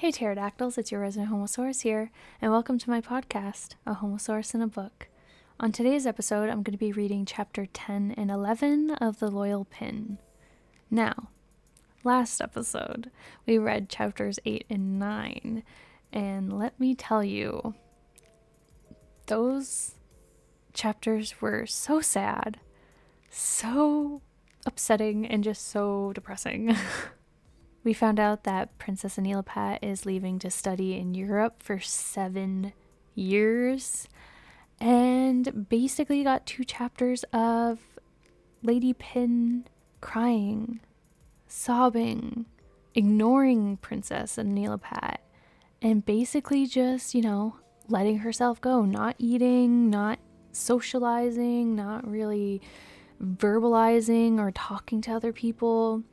Hey pterodactyls, it's your resident Homosaurus here, and welcome to my podcast, A Homosaurus in a Book. On today's episode, I'm going to be reading chapter 10 and 11 of The Loyal Pin. Now, last episode, we read chapters 8 and 9, and let me tell you, those chapters were so sad, so upsetting, and just so depressing. We found out that Princess Anilapat is leaving to study in Europe for 7 years, and basically got 2 chapters of Lady Pin crying, sobbing, ignoring Princess Anilapat, and basically just, letting herself go, not eating, not socializing, not really verbalizing or talking to other people.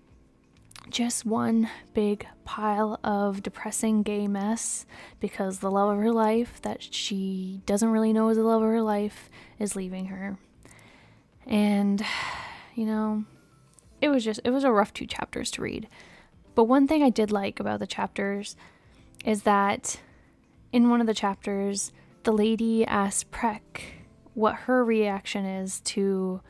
Just one big pile of depressing gay mess because the love of her life that she doesn't really know is the love of her life is leaving her. And, it was a rough 2 chapters to read. But one thing I did like about the chapters is that in one of the chapters, the lady asked Prek what her reaction is to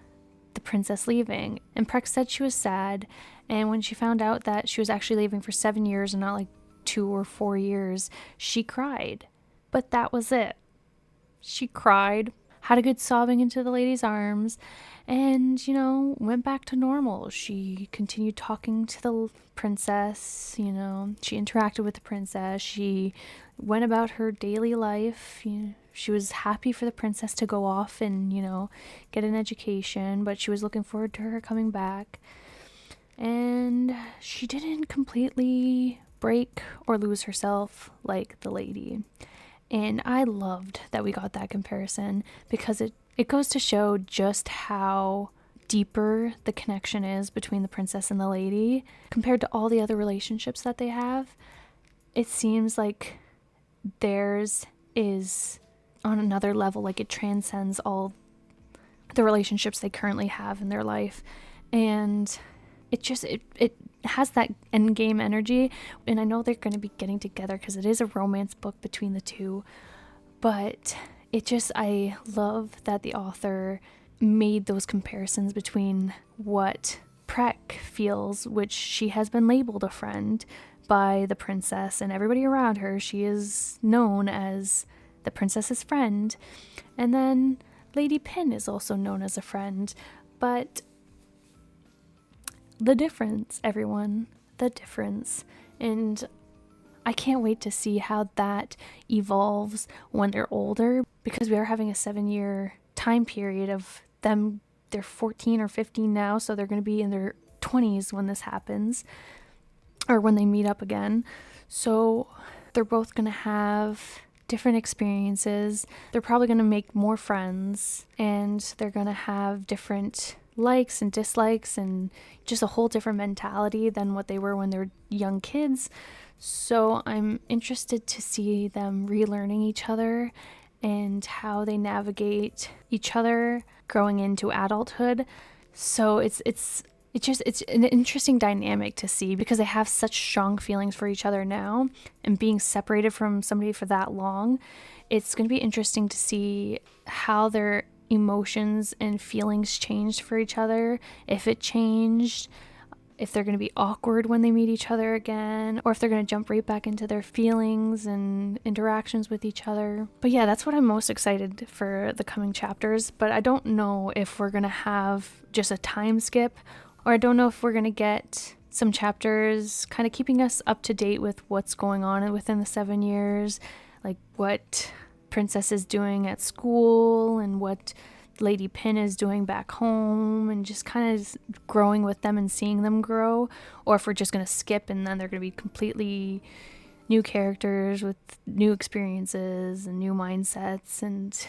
the princess leaving. And Prek said she was sad. And when she found out that she was actually leaving for 7 years and not like 2 or 4 years, she cried. But that was it. She cried, had a good sobbing into the lady's arms, and, went back to normal. She continued talking to the princess, she interacted with the princess. She went about her daily life. She was happy for the princess to go off and, get an education, but she was looking forward to her coming back. And she didn't completely break or lose herself like the lady. And I loved that we got that comparison because it goes to show just how deeper the connection is between the princess and the lady compared to all the other relationships that they have. It seems like theirs is on another level, like it transcends all the relationships they currently have in their life. And it has that endgame energy, and I know they're going to be getting together because it is a romance book between the two, but I love that the author made those comparisons between what Prek feels, which she has been labeled a friend by the princess and everybody around her. She is known as the princess's friend, and then Lady Pin is also known as a friend, but the difference, everyone, the difference. And I can't wait to see how that evolves when they're older, because we are having a 7-year time period of them. They're 14 or 15 now, so they're going to be in their 20s when this happens, or when they meet up again. So they're both going to have different experiences. They're probably going to make more friends, and they're going to have different likes and dislikes and just a whole different mentality than what they were when they were young kids. So I'm interested to see them relearning each other and how they navigate each other growing into adulthood. So it's an interesting dynamic to see because they have such strong feelings for each other now, and being separated from somebody for that long, it's going to be interesting to see how their emotions and feelings changed for each other, if it changed, if they're going to be awkward when they meet each other again, or if they're going to jump right back into their feelings and interactions with each other. But yeah, that's what I'm most excited for the coming chapters. But I don't know if we're going to have just a time skip, or I don't know if we're going to get some chapters kind of keeping us up to date with what's going on within the 7 years, like what Princess is doing at school and what Lady Pin is doing back home, and just kind of growing with them and seeing them grow, or if we're just going to skip and then they're going to be completely new characters with new experiences and new mindsets, and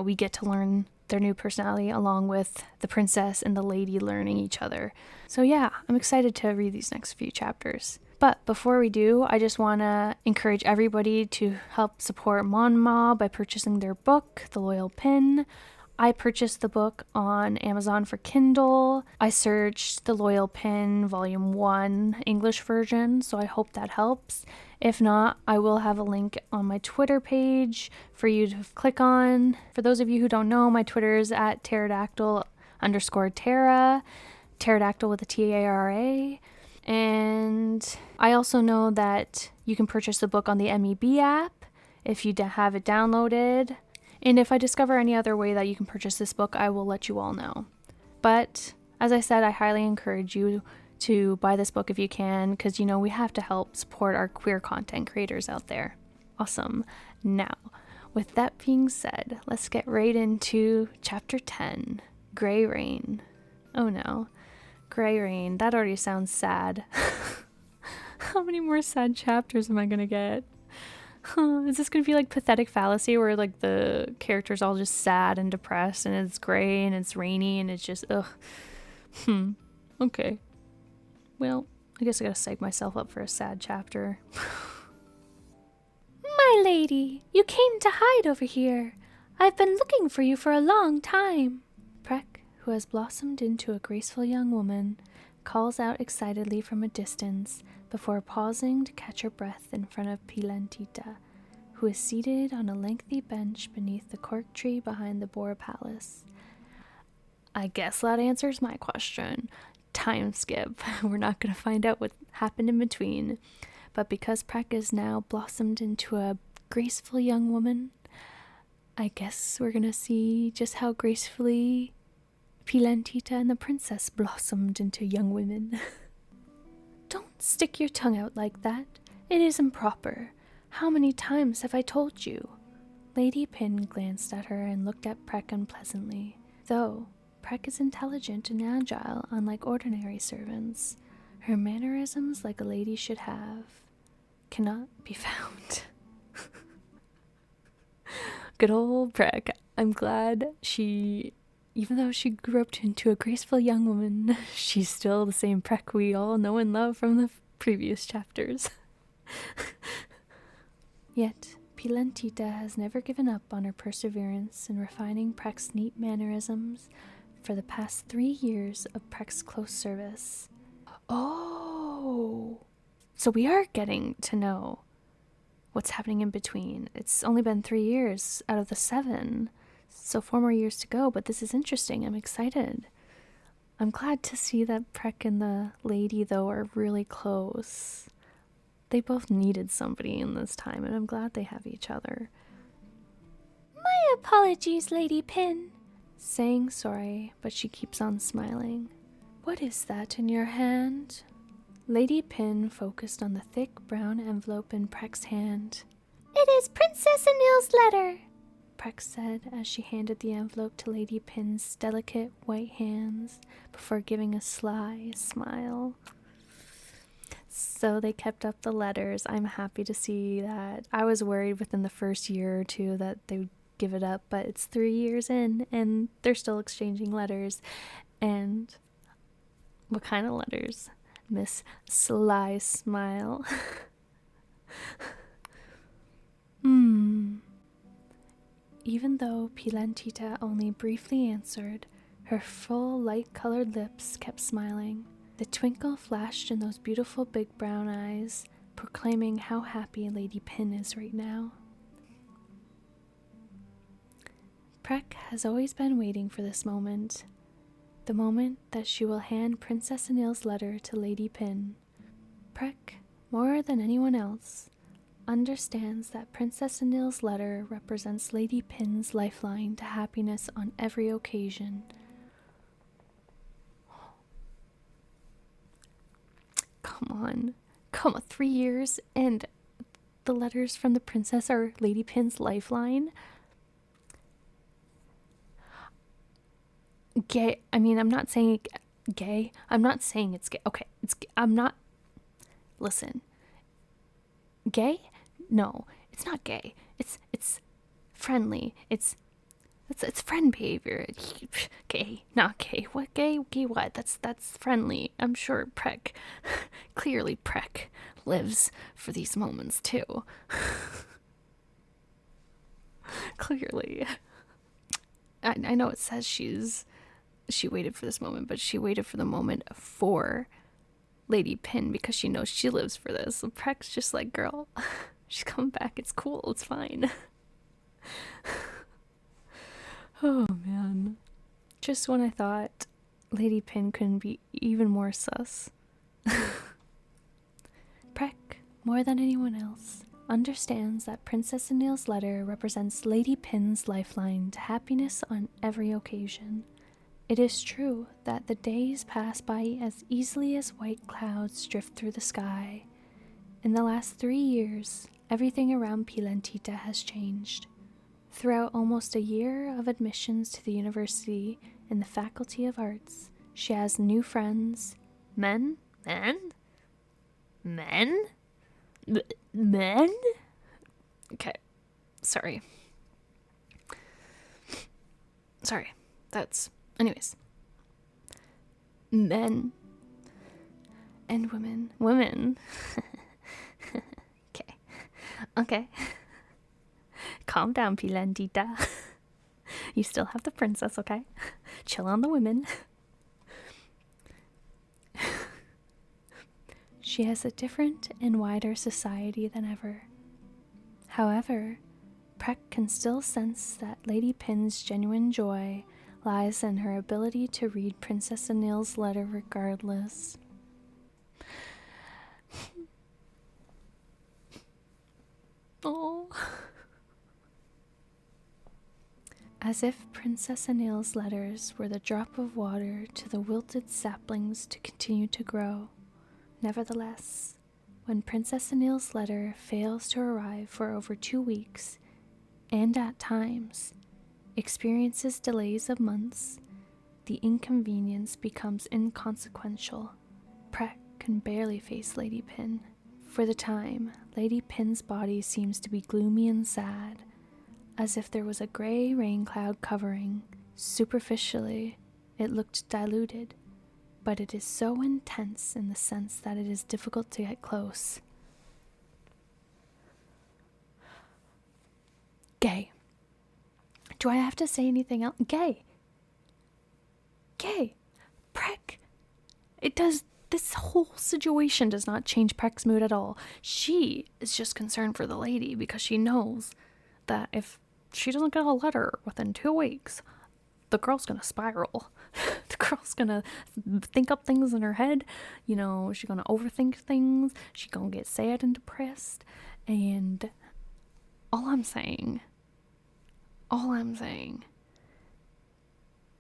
we get to learn their new personality along with the princess and the lady learning each other. So yeah, I'm excited to read these next few chapters. But before we do, I just want to encourage everybody to help support Monma by purchasing their book, The Loyal Pin. I purchased the book on Amazon for Kindle. I searched The Loyal Pin Volume 1 English version, so I hope that helps. If not, I will have a link on my Twitter page for you to click on. For those of you who don't know, my Twitter is at pterodactyl_Tara, pterodactyl with a Tara. And I also know that you can purchase the book on the MEB app if you have it downloaded. And if I discover any other way that you can purchase this book, I will let you all know. But as I said, I highly encourage you to buy this book if you can, because we have to help support our queer content creators out there. Awesome. Now, with that being said, let's get right into chapter 10, Gray Rain. Oh no, Gray Rain, that already sounds sad. How many more sad chapters am I gonna get? Is this gonna be like Pathetic Fallacy, where like the character's all just sad and depressed and it's gray and it's rainy and it's just ugh. Okay. Well, I guess I gotta psych myself up for a sad chapter. My lady, you came to hide over here. I've been looking for you for a long time. Prek, who has blossomed into a graceful young woman, calls out excitedly from a distance before pausing to catch her breath in front of Pilantita, who is seated on a lengthy bench beneath the cork tree behind the Boar Palace. I guess that answers my question. Time skip. We're not going to find out what happened in between. But because Prek is now blossomed into a graceful young woman, I guess we're going to see just how gracefully Pilantita and the princess blossomed into young women. Don't stick your tongue out like that. It is improper. How many times have I told you? Lady Pin glanced at her and looked at Prek unpleasantly. Though Prek is intelligent and agile, unlike ordinary servants. Her mannerisms, like a lady should have, cannot be found. Good old Prek. I'm glad even though she grew up into a graceful young woman, she's still the same Prek we all know and love from the previous chapters. Yet, Pilantita has never given up on her perseverance in refining Prek's neat mannerisms for the past 3 years of Prek's close service. Oh, so we are getting to know what's happening in between. It's only been 3 years out of the 7, so 4 more years to go, but this is interesting. I'm excited. I'm glad to see that Prek and the lady, though, are really close. They both needed somebody in this time, and I'm glad they have each other. My apologies, Lady Pin. Saying sorry, but she keeps on smiling. What is that in your hand? Lady Pin focused on the thick brown envelope in Prek's hand. It is Princess Anil's letter, Prek said as she handed the envelope to Lady Pin's delicate white hands before giving a sly smile. So they kept up the letters. I'm happy to see that. I was worried within the first year or two that they would give it up, but it's 3 years in and they're still exchanging letters. And what kind of letters? Miss Sly Smile. Even though Pilantita only briefly answered, her full light-colored lips kept smiling. The twinkle flashed in those beautiful big brown eyes, proclaiming how happy Lady Pin is right now. Prek has always been waiting for this moment. The moment that she will hand Princess Anil's letter to Lady Pin. Prek, more than anyone else, understands that Princess Anil's letter represents Lady Pin's lifeline to happiness on every occasion. Come on, 3 years and the letters from the princess are Lady Pin's lifeline? Gay. I mean, I'm not saying gay. I'm not saying it's gay. Okay, it's gay. I'm not. Listen. Gay? No, it's not gay. It's friendly. It's friend behavior. Gay, not gay. What gay? Gay what? That's friendly. I'm sure Prek, clearly Prek, lives for these moments too. Clearly. I know it says she waited for this moment, but she waited for the moment for Lady Pin because she knows she lives for this. So Preck's just like, girl, she's coming back. It's cool. It's fine. Oh, man. Just when I thought Lady Pin couldn't be even more sus. Preck, more than anyone else, understands that Princess Anil's letter represents Lady Pin's lifeline to happiness on every occasion. It is true that the days pass by as easily as white clouds drift through the sky. In the last 3 years, everything around Pilantita has changed. Throughout almost a year of admissions to the university in the Faculty of Arts, she has new friends. Men? Okay, sorry. Anyways. Men. And women. Women. Okay. Calm down, Pilantita. You still have the princess, okay? Chill on the women. She has a different and wider society than ever. However, Preck can still sense that Lady Pin's genuine joy lies in her ability to read Princess Anil's letter regardless. Oh. As if Princess Anil's letters were the drop of water to the wilted saplings to continue to grow. Nevertheless, when Princess Anil's letter fails to arrive for over 2 weeks, and at times experiences delays of months, the inconvenience becomes inconsequential. Preck can barely face Lady Pin. For the time, Lady Pin's body seems to be gloomy and sad, as if there was a gray rain cloud covering. Superficially, it looked diluted, but it is so intense in the sense that it is difficult to get close. Gay. Do I have to say anything else? Gay. Preck. This whole situation does not change Preck's mood at all. She is just concerned for the lady because she knows that if she doesn't get a letter within 2 weeks, the girl's gonna spiral. The girl's gonna think up things in her head. You know, she's gonna overthink things. She's gonna get sad and depressed. And all I'm saying,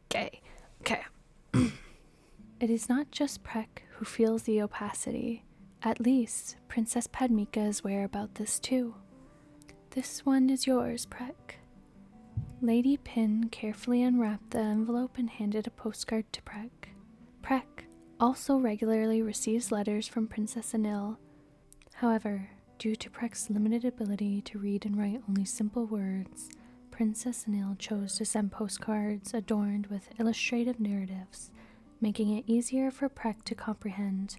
gay. Okay. It is not just Preck who feels the opacity. At least, Princess Padmika is aware about this too. This one is yours, Preck. Lady Pin carefully unwrapped the envelope and handed a postcard to Preck. Preck also regularly receives letters from Princess Anil. However, due to Preck's limited ability to read and write only simple words, Princess Anil chose to send postcards adorned with illustrative narratives, making it easier for Preck to comprehend.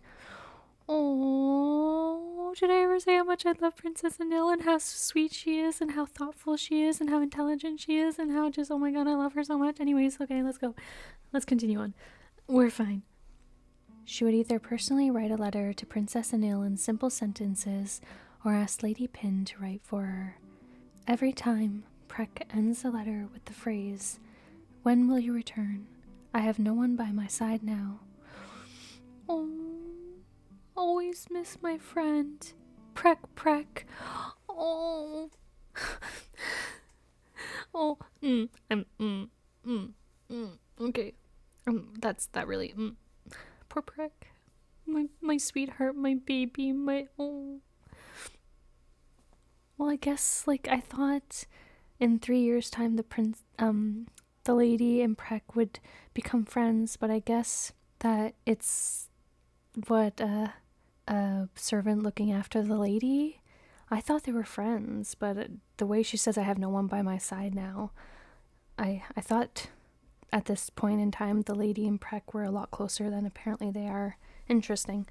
Oh, did I ever say how much I love Princess Anil and how sweet she is and how thoughtful she is and how intelligent she is and how just, oh my god, I love her so much. Anyways, okay, let's go. Let's continue on. We're fine. She would either personally write a letter to Princess Anil in simple sentences or ask Lady Pin to write for her. Every time, Preck ends the letter with the phrase, "When will you return? I have no one by my side now." Oh, always miss my friend. Preck. Oh. Oh. Okay. That really. Poor Preck. My sweetheart, my baby, oh. Well, I guess, I thought in 3 years' time the lady and Preck would become friends, but I guess that it's a servant looking after the lady. I thought they were friends, but the way she says I have no one by my side now, I thought at this point in time the lady and Preck were a lot closer than apparently they are. Interesting.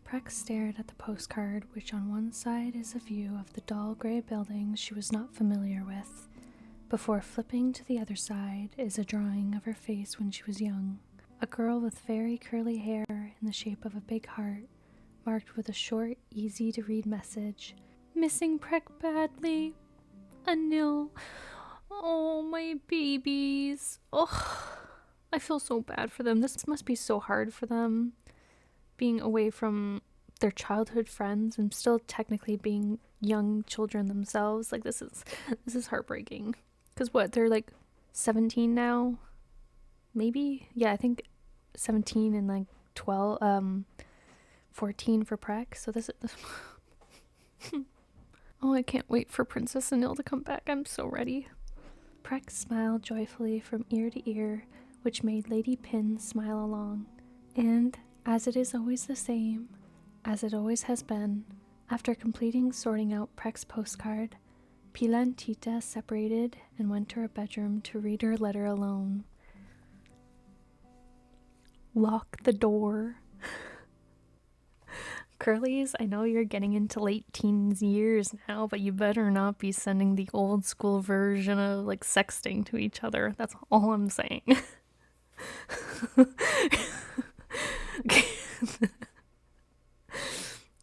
Preck stared at the postcard, which on one side is a view of the dull gray buildings she was not familiar with. Before flipping to the other side is a drawing of her face when she was young. A girl with very curly hair in the shape of a big heart, marked with a short, easy-to-read message. Missing Prek badly. Anil. Oh, my babies. Oh, I feel so bad for them. This must be so hard for them, being away from their childhood friends and still technically being young children themselves. Like, this is heartbreaking. Because what, they're like 17 now? Maybe? Yeah, I think 17 and like 14 for Prek. So this is... Oh, I can't wait for Princess Anil to come back. I'm so ready. Prek smiled joyfully from ear to ear, which made Lady Pin smile along. And, as it is always the same, as it always has been, after completing sorting out Prek's postcard, Pila and Tita separated and went to her bedroom to read her letter alone. Lock the door. Curlies, I know you're getting into late teens years now, but you better not be sending the old school version of like sexting to each other. That's all I'm saying.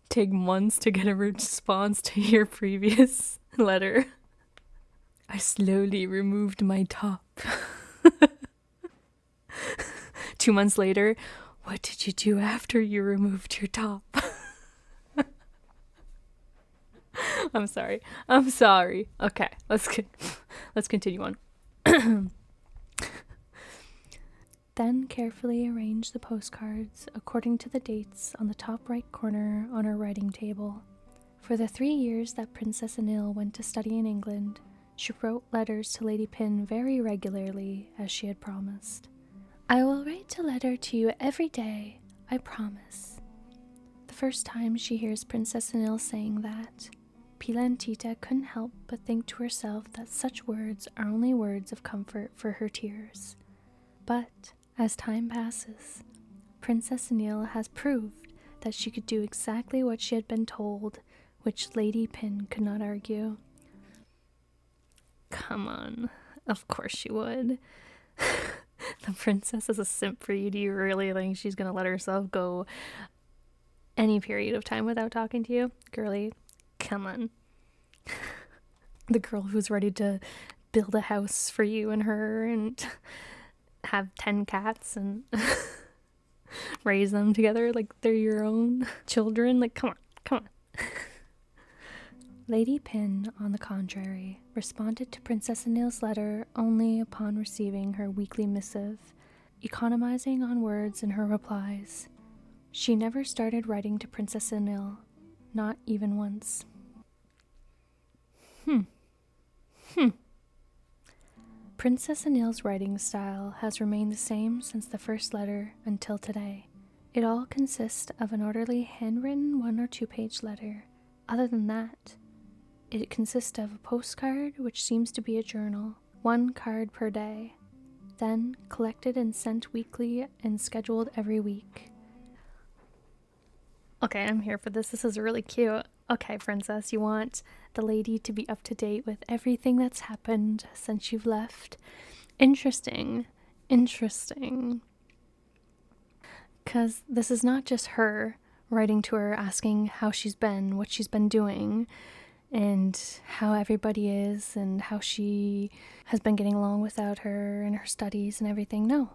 Take months to get a response to your previous letter. I slowly removed my top. 2 months later, what did you do after you removed your top? I'm sorry. Okay, let's continue on. Then carefully arrange the postcards according to the dates on the top right corner on her writing table. For the 3 years that Princess Anil went to study in England, she wrote letters to Lady Pin very regularly, as she had promised. I will write a letter to you every day, I promise. The first time she hears Princess Anil saying that, Pila and Tita couldn't help but think to herself that such words are only words of comfort for her tears. But, as time passes, Princess Anil has proved that she could do exactly what she had been told, which Lady Pin could not argue. Come on, of course she would. The princess is a simp for you. Do you really think she's gonna let herself go any period of time without talking to you? Girly, come on. The girl who's ready to build a house for you and her and have 10 cats and raise them together like they're your own children. Like, come on. Lady Pin, on the contrary, responded to Princess Anil's letter only upon receiving her weekly missive, economizing on words in her replies. She never started writing to Princess Anil, not even once. Princess Anil's writing style has remained the same since the first letter until today. It all consists of an orderly handwritten 1 or 2 page letter. Other than that, it consists of a postcard, which seems to be a journal, 1 card per day, then collected and sent weekly and scheduled every week. Okay, I'm here for this. This is really cute. Okay, princess, you want the lady to be up to date with everything that's happened since you've left. Interesting. Because this is not just her writing to her asking how she's been, what she's been doing, and how everybody is, and how she has been getting along without her and her studies and everything. No,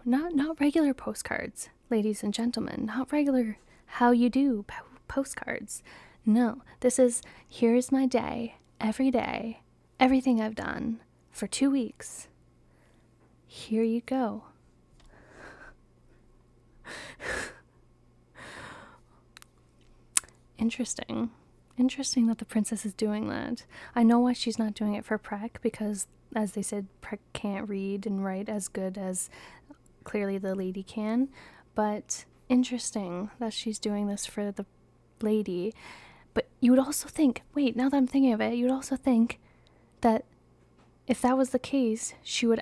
not regular postcards, ladies and gentlemen. Not regular how you do postcards. No, this is, here's my day, every day, everything I've done for 2 weeks. Here you go. Interesting that the princess is doing that. I know why she's not doing it for Prek, because, as they said, Prek can't read and write as good as clearly the lady can, but interesting that she's doing this for the lady. But you would also think, wait, now that I'm thinking of it, you would also think that if that was the case, she would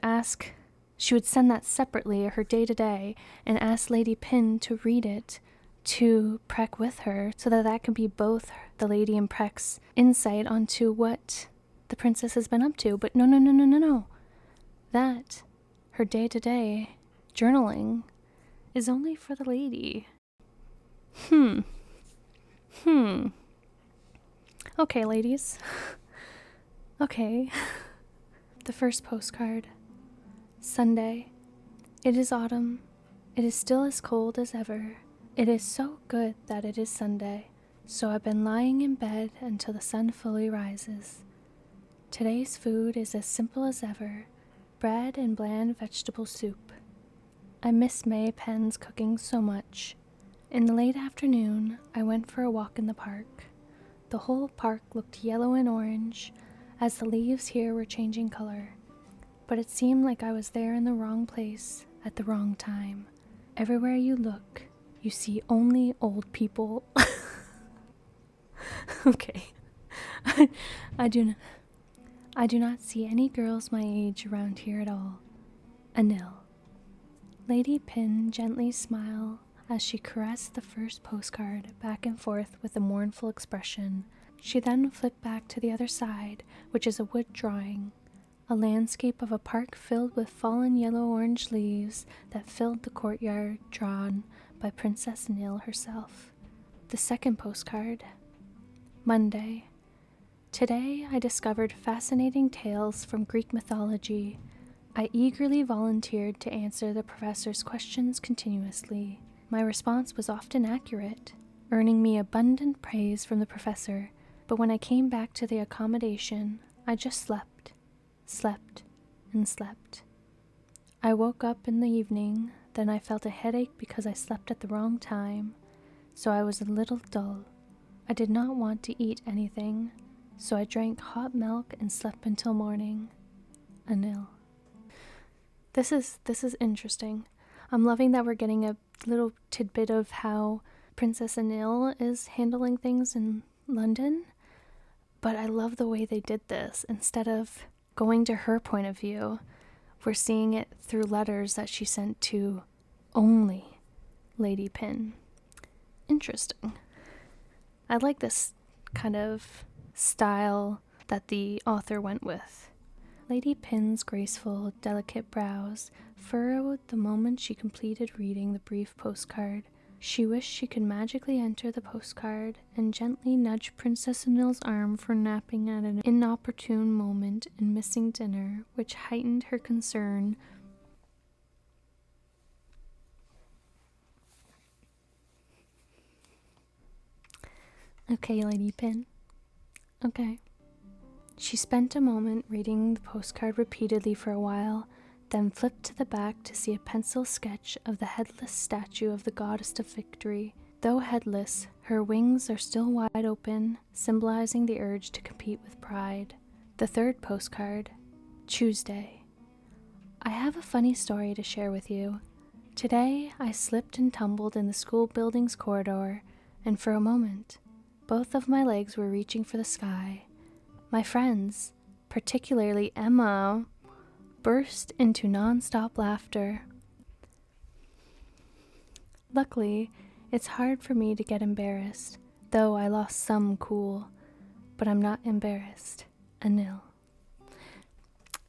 send that separately, her day-to-day, and ask Lady Pin to read it to Prek with her, so that could be both the lady and Prek's insight onto what the princess has been up to. But no. That, her day-to-day journaling, is only for the lady. Hmm. Okay, ladies. Okay. The first postcard. Sunday. It is autumn. It is still as cold as ever. It is so good that it is Sunday, so I've been lying in bed until the sun fully rises. Today's food is as simple as ever, bread and bland vegetable soup. I miss May Penn's cooking so much. In the late afternoon, I went for a walk in the park. The whole park looked yellow and orange, as the leaves here were changing color. But it seemed like I was there in the wrong place at the wrong time. Everywhere you look, you see only old people. Okay. I do not see any girls my age around here at all. Anil. Lady Pin gently smiled as she caressed the first postcard back and forth with a mournful expression. She then flipped back to the other side, which is a wood drawing, a landscape of a park filled with fallen yellow-orange leaves that filled the courtyard, drawn by Princess Anil herself. The second postcard. Monday. Today I discovered fascinating tales from Greek mythology. I eagerly volunteered to answer the professor's questions continuously. My response was often accurate, earning me abundant praise from the professor, but when I came back to the accommodation, I just slept, and slept. I woke up in the evening, then I felt a headache because I slept at the wrong time, so I was a little dull. I did not want to eat anything, so I drank hot milk and slept until morning. Anil. This is interesting. I'm loving that we're getting a little tidbit of how Princess Anil is handling things in London, but I love the way they did this. Instead of going to her point of view, we're seeing it through letters that she sent to only Lady Pin. Interesting. I like this kind of style that the author went with. Lady Pin's graceful, delicate brows furrowed the moment she completed reading the brief postcard. She wished she could magically enter the postcard and gently nudge Princess Anil's arm for napping at an inopportune moment and missing dinner, which heightened her concern. Okay, Lady Pin. Okay. She spent a moment reading the postcard repeatedly for a while, then flipped to the back to see a pencil sketch of the headless statue of the goddess of victory. Though headless, her wings are still wide open, symbolizing the urge to compete with pride. The third postcard. Tuesday. I have a funny story to share with you. Today, I slipped and tumbled in the school building's corridor, and for a moment, both of my legs were reaching for the sky. My friends, particularly Emma, burst into non-stop laughter. Luckily, it's hard for me to get embarrassed, though I lost some cool, but I'm not embarrassed. Anil.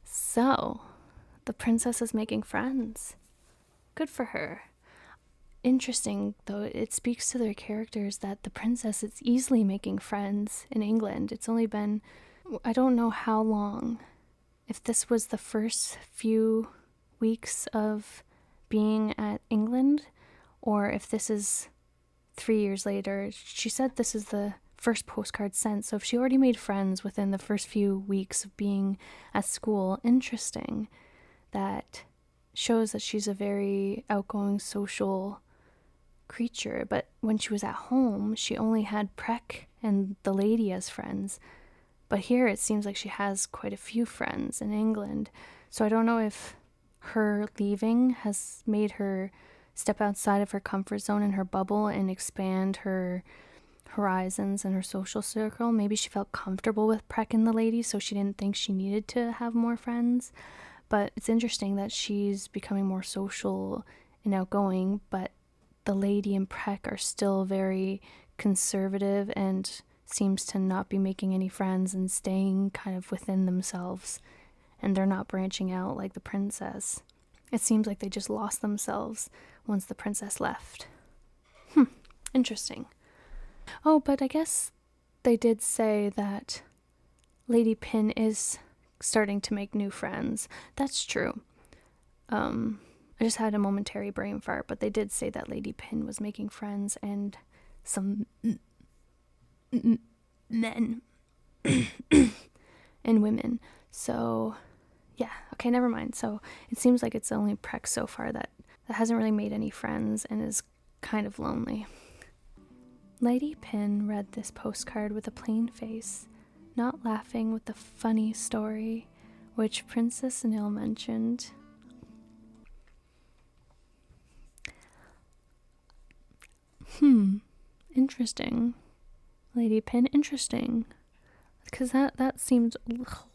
So, the princess is making friends. Good for her. Interesting, though, it speaks to their characters that the princess is easily making friends in England. It's only been, I don't know how long, if this was the first few weeks of being at England, or if this is 3 years later. She said this is the first postcard sent, so if she already made friends within the first few weeks of being at school, interesting. That shows that she's a very outgoing, social creature, but when she was at home, she only had Prek and the lady as friends. But here it seems like she has quite a few friends in England. So I don't know if her leaving has made her step outside of her comfort zone and her bubble and expand her horizons and her social circle. Maybe she felt comfortable with Prek and the lady, so she didn't think she needed to have more friends. But it's interesting that she's becoming more social and outgoing, but the lady and Prek are still very conservative and seems to not be making any friends and staying kind of within themselves, and they're not branching out like the princess. It seems like they just lost themselves once the princess left. Interesting. Oh, but I guess they did say that Lady Pin is starting to make new friends. That's true. I just had a momentary brain fart, but they did say that Lady Pin was making friends and some men and women. So, yeah. Okay, never mind. So it seems like it's only Prex so far that hasn't really made any friends and is kind of lonely. Lady Pin read this postcard with a plain face, not laughing with the funny story which Princess Anil mentioned. Interesting. Lady Pin, interesting. Because that seemed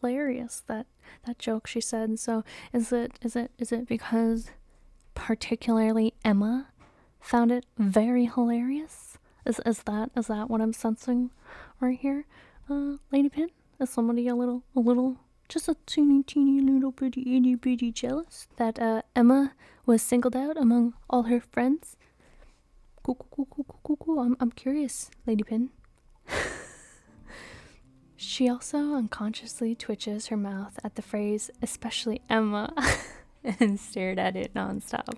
hilarious, that joke she said. So is it because particularly Emma found it very hilarious? Is that what I'm sensing right here? Lady Pin? Is somebody a little, just a teeny little bitty itty bitty jealous that Emma was singled out among all her friends? Cool. I'm curious, Lady Pin. She also unconsciously twitches her mouth at the phrase, especially Emma, and stared at it nonstop.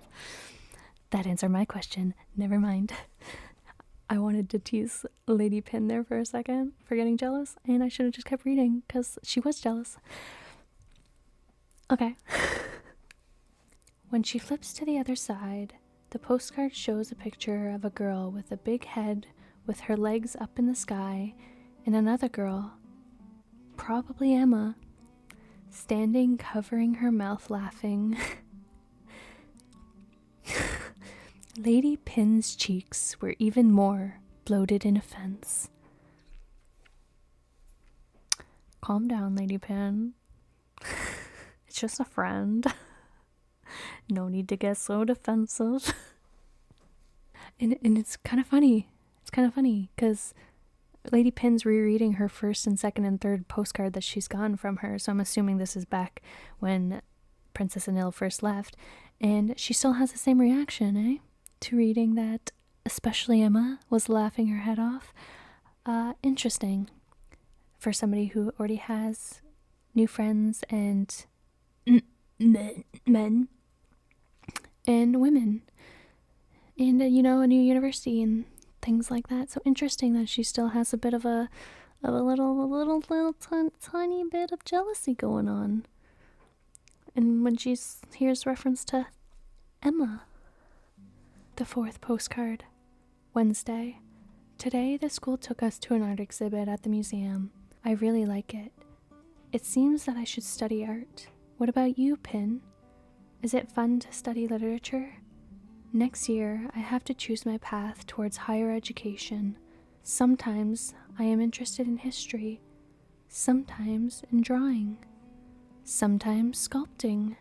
That answered my question. Never mind. I wanted to tease Lady Pin there for a second for getting jealous, and I should have just kept reading because she was jealous. Okay. When she flips to the other side, the postcard shows a picture of a girl with a big head with her legs up in the sky, and another girl, probably Emma, standing covering her mouth laughing. Lady Pin's cheeks were even more bloated in offense. Calm down, Lady Pin. It's just a friend. No need to get so defensive. And it's kind of funny. It's kind of funny because Lady Pin's rereading her first and second and third postcard that she's gotten from her. So I'm assuming this is back when Princess Anil first left. And she still has the same reaction, eh? To reading that especially Emma was laughing her head off. Interesting. For somebody who already has new friends and men and women. And, a new university and things like that. So interesting that she still has a bit of a little tiny bit of jealousy going on. And when she hears reference to Emma. The fourth postcard. Wednesday. Today the school took us to an art exhibit at the museum. I really like it. It seems that I should study art. What about you, Pin? Is it fun to study literature? Next year, I have to choose my path towards higher education. Sometimes I am interested in history, sometimes in drawing, sometimes sculpting,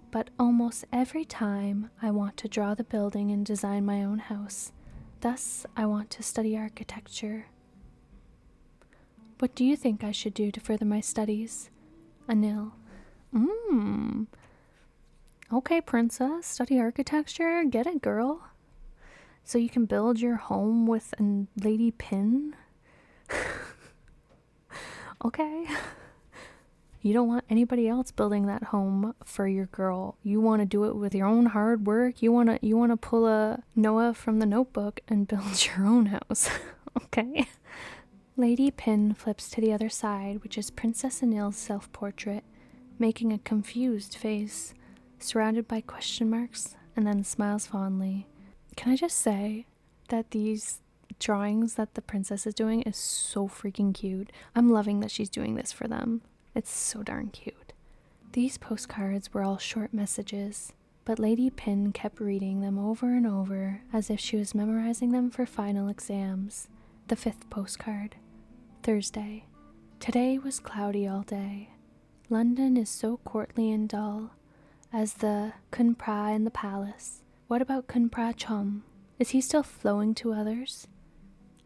but almost every time I want to draw the building and design my own house. Thus, I want to study architecture. What do you think I should do to further my studies? Anil. Okay, princess, study architecture, get it, girl. So you can build your home with a Lady Pin? Okay. You don't want anybody else building that home for your girl. You want to do it with your own hard work. You want to pull a Noah from the Notebook and build your own house. Okay. Lady Pin flips to the other side, which is Princess Anil's self-portrait, making a confused face, surrounded by question marks, and then smiles fondly. Can I just say that these drawings that the princess is doing is so freaking cute. I'm loving that she's doing this for them. It's so darn cute. These postcards were all short messages, but Lady Pin kept reading them over and over as if she was memorizing them for final exams. The fifth postcard. Thursday. Today was cloudy all day. London is so courtly and dull, as the Kunpra in the palace. What about Kunpra Chum? Is he still flowing to others?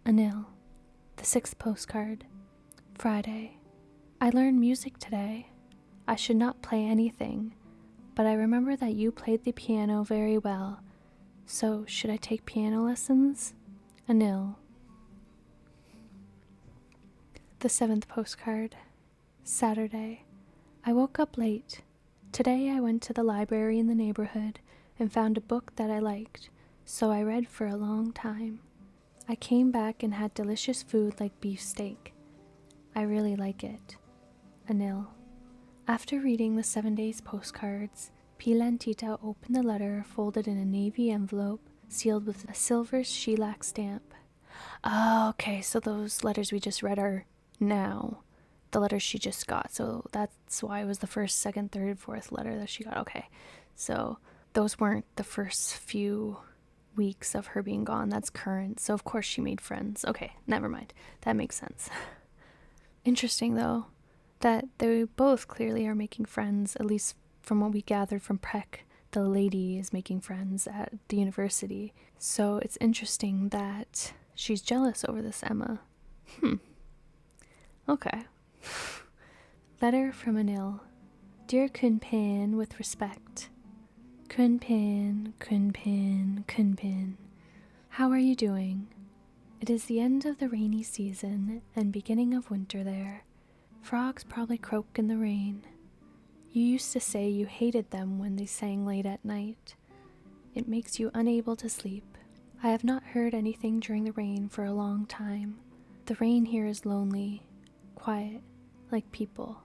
Anil. The sixth postcard. Friday. I learned music today. I should not play anything, but I remember that you played the piano very well. So, should I take piano lessons? Anil. The 7th postcard. Saturday. I woke up late. Today I went to the library in the neighborhood and found a book that I liked, so I read for a long time. I came back and had delicious food like beef steak. I really like it. Anil. After reading the 7 days postcards, Pila and Tita opened the letter folded in a navy envelope sealed with a silver shellac stamp. Oh, okay, so those letters we just read are now the letters she just got. So that's why it was the first, second, third, fourth letter that she got. Okay, so those weren't the first few weeks of her being gone. That's current. So of course she made friends. Okay, never mind. That makes sense. Interesting though, that they both clearly are making friends, at least from what we gathered from Prek. The lady is making friends at the university. So it's interesting that she's jealous over this Emma. Okay. Letter from Anil. Dear Kunpin, with respect. Kunpin, Kunpin, Kunpin. How are you doing? It is the end of the rainy season and beginning of winter there. Frogs probably croak in the rain. You used to say you hated them when they sang late at night. It makes you unable to sleep. I have not heard anything during the rain for a long time. The rain here is lonely, quiet, like people,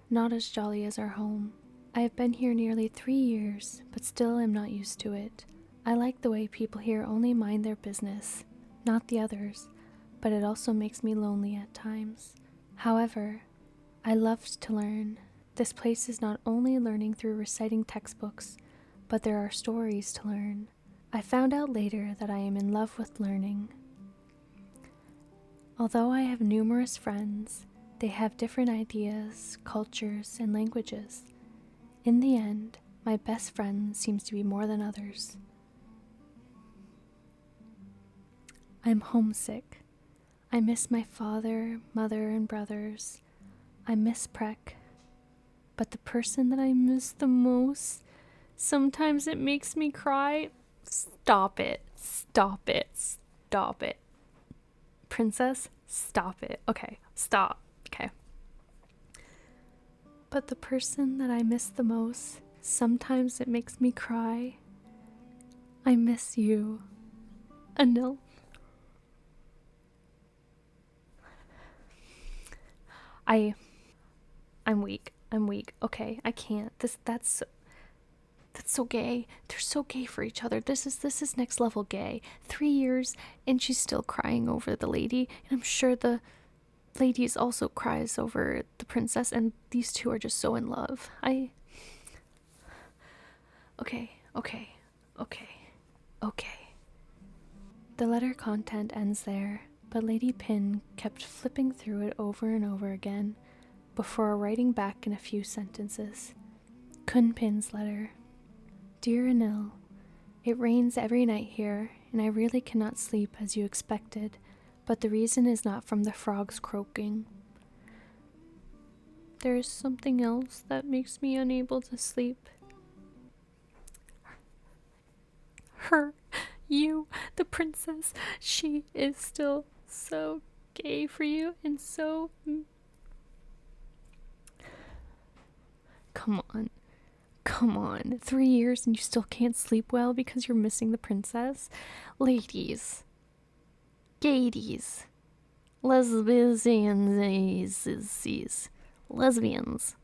not as jolly as our home. I have been here nearly 3 years, but still am not used to it. I like the way people here only mind their business, not the others, but it also makes me lonely at times. However, I loved to learn. This place is not only learning through reciting textbooks, but there are stories to learn. I found out later that I am in love with learning. Although I have numerous friends, they have different ideas, cultures, and languages. In the end, my best friend seems to be more than others. I'm homesick. I miss my father, mother, and brothers. I miss Prek. But the person that I miss the most, sometimes it makes me cry. Stop it. Stop it. Stop it. Princess, stop it. Okay, stop. Okay. But the person that I miss the most, sometimes it makes me cry. I miss you. Anil. I'm weak. I'm weak. Okay, I can't. That's so gay. They're so gay for each other. This is next level gay. 3 years and she's still crying over the lady, and I'm sure the ladies also cries over the princess, and these two are just so in love. Okay. The letter content ends there, but Lady Pin kept flipping through it over and over again before writing back in a few sentences. Kunpin's letter. Dear Anil, it rains every night here, and I really cannot sleep as you expected, but the reason is not from the frogs croaking. There is something else that makes me unable to sleep. You, the princess, she is still so gay for you and so... Come on. 3 years and you still can't sleep well because you're missing the princess? Ladies. Gadies. Lesbians. Lesbians.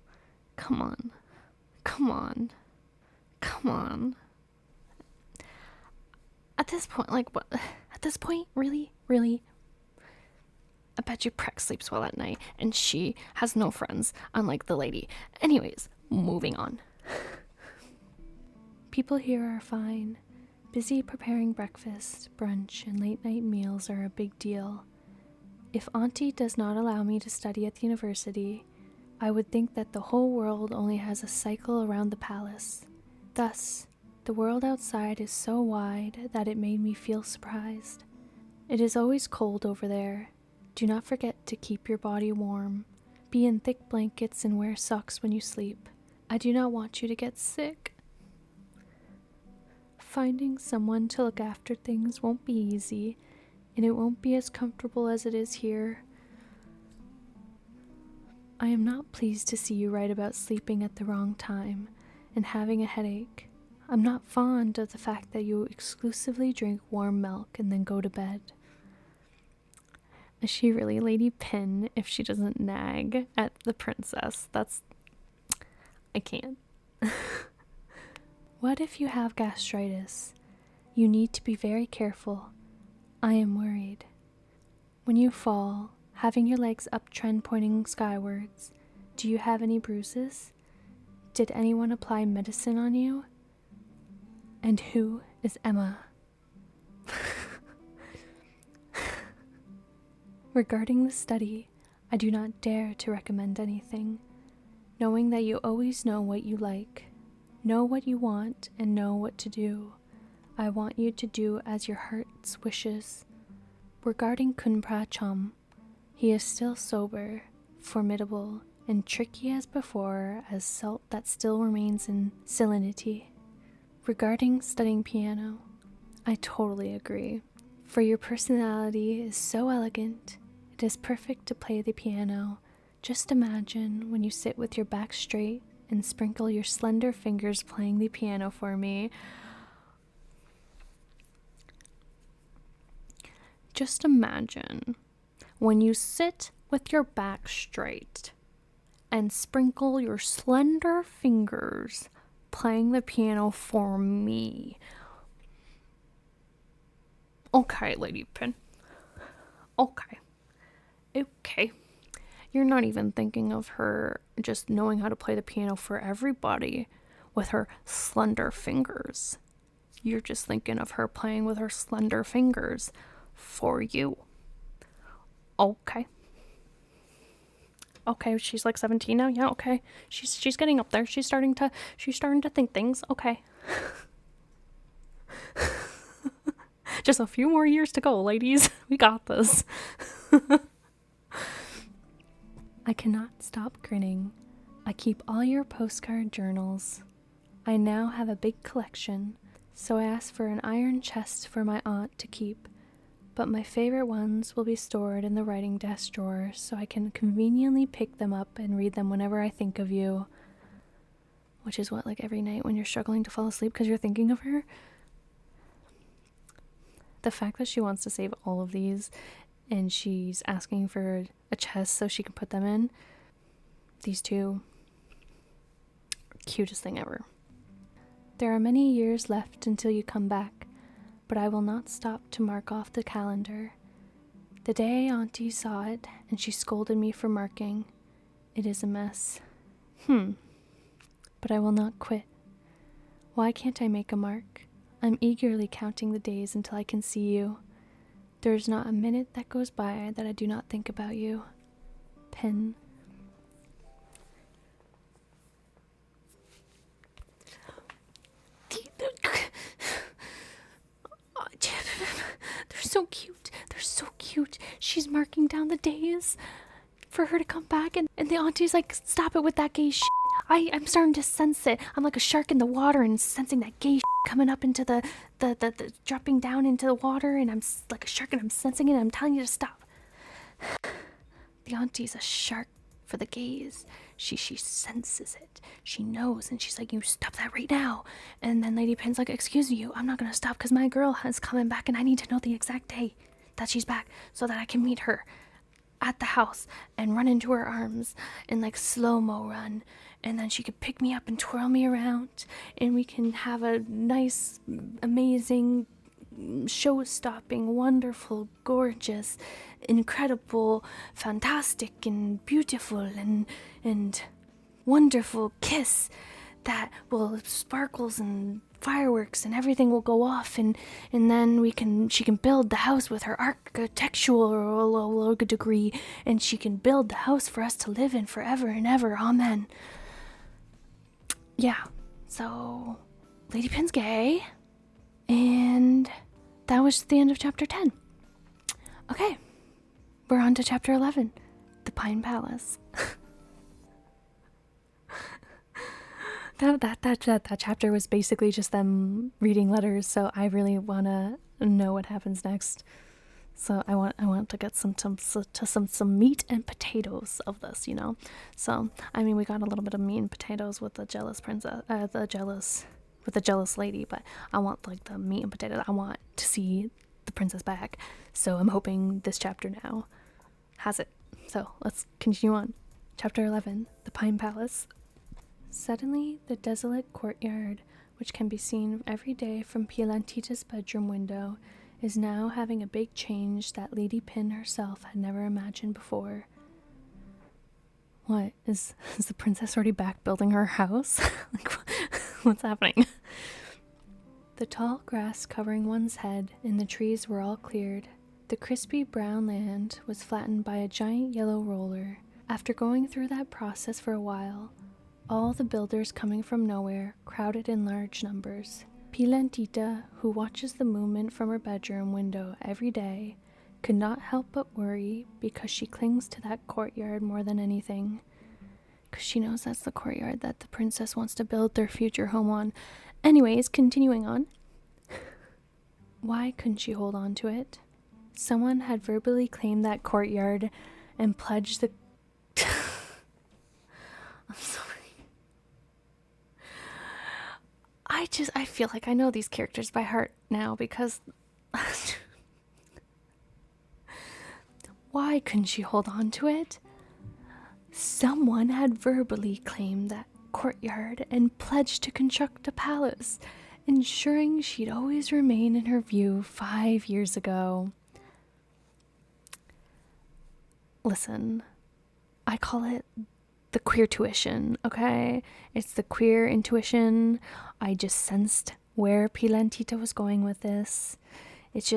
Come on. At this point, what? At this point, really? I bet you Prek sleeps well at night, and she has no friends, unlike the lady. Anyways, moving on. People here are fine. Busy preparing breakfast, brunch, and late-night meals are a big deal. If Auntie does not allow me to study at the university, I would think that the whole world only has a cycle around the palace. Thus, the world outside is so wide that it made me feel surprised. It is always cold over there. Do not forget to keep your body warm. Be in thick blankets and wear socks when you sleep. I do not want you to get sick. Finding someone to look after things won't be easy, and it won't be as comfortable as it is here. I am not pleased to see you write about sleeping at the wrong time and having a headache. I'm not fond of the fact that you exclusively drink warm milk and then go to bed. Is she really Lady Pin if she doesn't nag at the princess? I can't. What if you have gastritis? You need to be very careful. I am worried. When you fall, having your legs uptrend pointing skywards, do you have any bruises? Did anyone apply medicine on you? And who is Emma? Regarding the study, I do not dare to recommend anything, knowing that you always know what you like, know what you want, and know what to do. I want you to do as your heart's wishes. Regarding Kunpra Chum, he is still sober, formidable, and tricky as before as salt that still remains in salinity. Regarding studying piano, I totally agree. For your personality is so elegant, it is perfect to play the piano. Just imagine when you sit with your back straight and sprinkle your slender fingers playing the piano for me. Just imagine when you sit with your back straight and sprinkle your slender fingers playing the piano for me. Okay, Lady Pin. Okay. You're not even thinking of her just knowing how to play the piano for everybody with her slender fingers. You're just thinking of her playing with her slender fingers for you. Okay, she's like 17 now. Yeah, okay. She's getting up there. She's starting to think things. Okay. Just a few more years to go, ladies. We got this. I cannot stop grinning. I keep all your postcard journals. I now have a big collection, so I asked for an iron chest for my aunt to keep, but my favorite ones will be stored in the writing desk drawer so I can conveniently pick them up and read them whenever I think of you. Which is what, like every night when you're struggling to fall asleep because you're thinking of her? The fact that she wants to save all of these and she's asking for a chest so she can put them in. These two, cutest thing ever. There are many years left until you come back, but I will not stop to mark off the calendar. The day Auntie saw it and she scolded me for marking. It is a mess. But I will not quit. Why can't I make a mark? I'm eagerly counting the days until I can see you. There is not a minute that goes by that I do not think about you. Pin. They're so cute. They're so cute. She's marking down the days for her to come back, and the auntie's like, stop it with that gay shit. I'm starting to sense it. I'm like a shark in the water and sensing that gay shit coming up into the dropping down into the water, and I'm like a shark and I'm sensing it and I'm telling you to stop. The auntie's a shark for the gays. She senses it. She knows, and she's like, you stop that right now. And then Lady Pin's like, excuse you, I'm not gonna stop because my girl is coming back and I need to know the exact day that she's back so that I can meet her at the house and run into her arms and like slow-mo run, and then she could pick me up and twirl me around and we can have a nice, amazing, show-stopping, wonderful, gorgeous, incredible, fantastic and beautiful and wonderful kiss that will sparkles and fireworks and everything will go off, and then she can build the house with her architectural degree, and she can build the house for us to live in forever and ever. Amen. Yeah, so Lady Pin's gay, and that was the end of chapter 10. Okay, we're on to chapter 11, The Pine Palace. That chapter was basically just them reading letters, so I really want to know what happens next. So I want to get some meat and potatoes of this, you know. So I mean, we got a little bit of meat and potatoes with the jealous princess, the jealous lady, but I want like the meat and potatoes. I want to see the princess back. So I'm hoping this chapter now has it. So let's continue on. Chapter 11, The Pine Palace. Suddenly, the desolate courtyard, which can be seen every day from Pielantita's bedroom window, is now having a big change that Lady Pin herself had never imagined before. What? Is the princess already back building her house? Like, what's happening? The tall grass covering one's head and the trees were all cleared. The crispy brown land was flattened by a giant yellow roller. After going through that process for a while, all the builders coming from nowhere crowded in large numbers. Pielantita, who watches the movement from her bedroom window every day, could not help but worry because she clings to that courtyard more than anything. Because she knows that's the courtyard that the princess wants to build their future home on. Anyways, continuing on. Why couldn't she hold on to it? Someone had verbally claimed that courtyard and pledged the... I'm sorry. I feel like I know these characters by heart now because... Why couldn't she hold on to it? Someone had verbally claimed that courtyard and pledged to construct a palace, ensuring she'd always remain in her view 5 years ago. Listen, I call it the queer tuition, okay? It's the queer intuition. I just sensed where Pielantita was going with this. It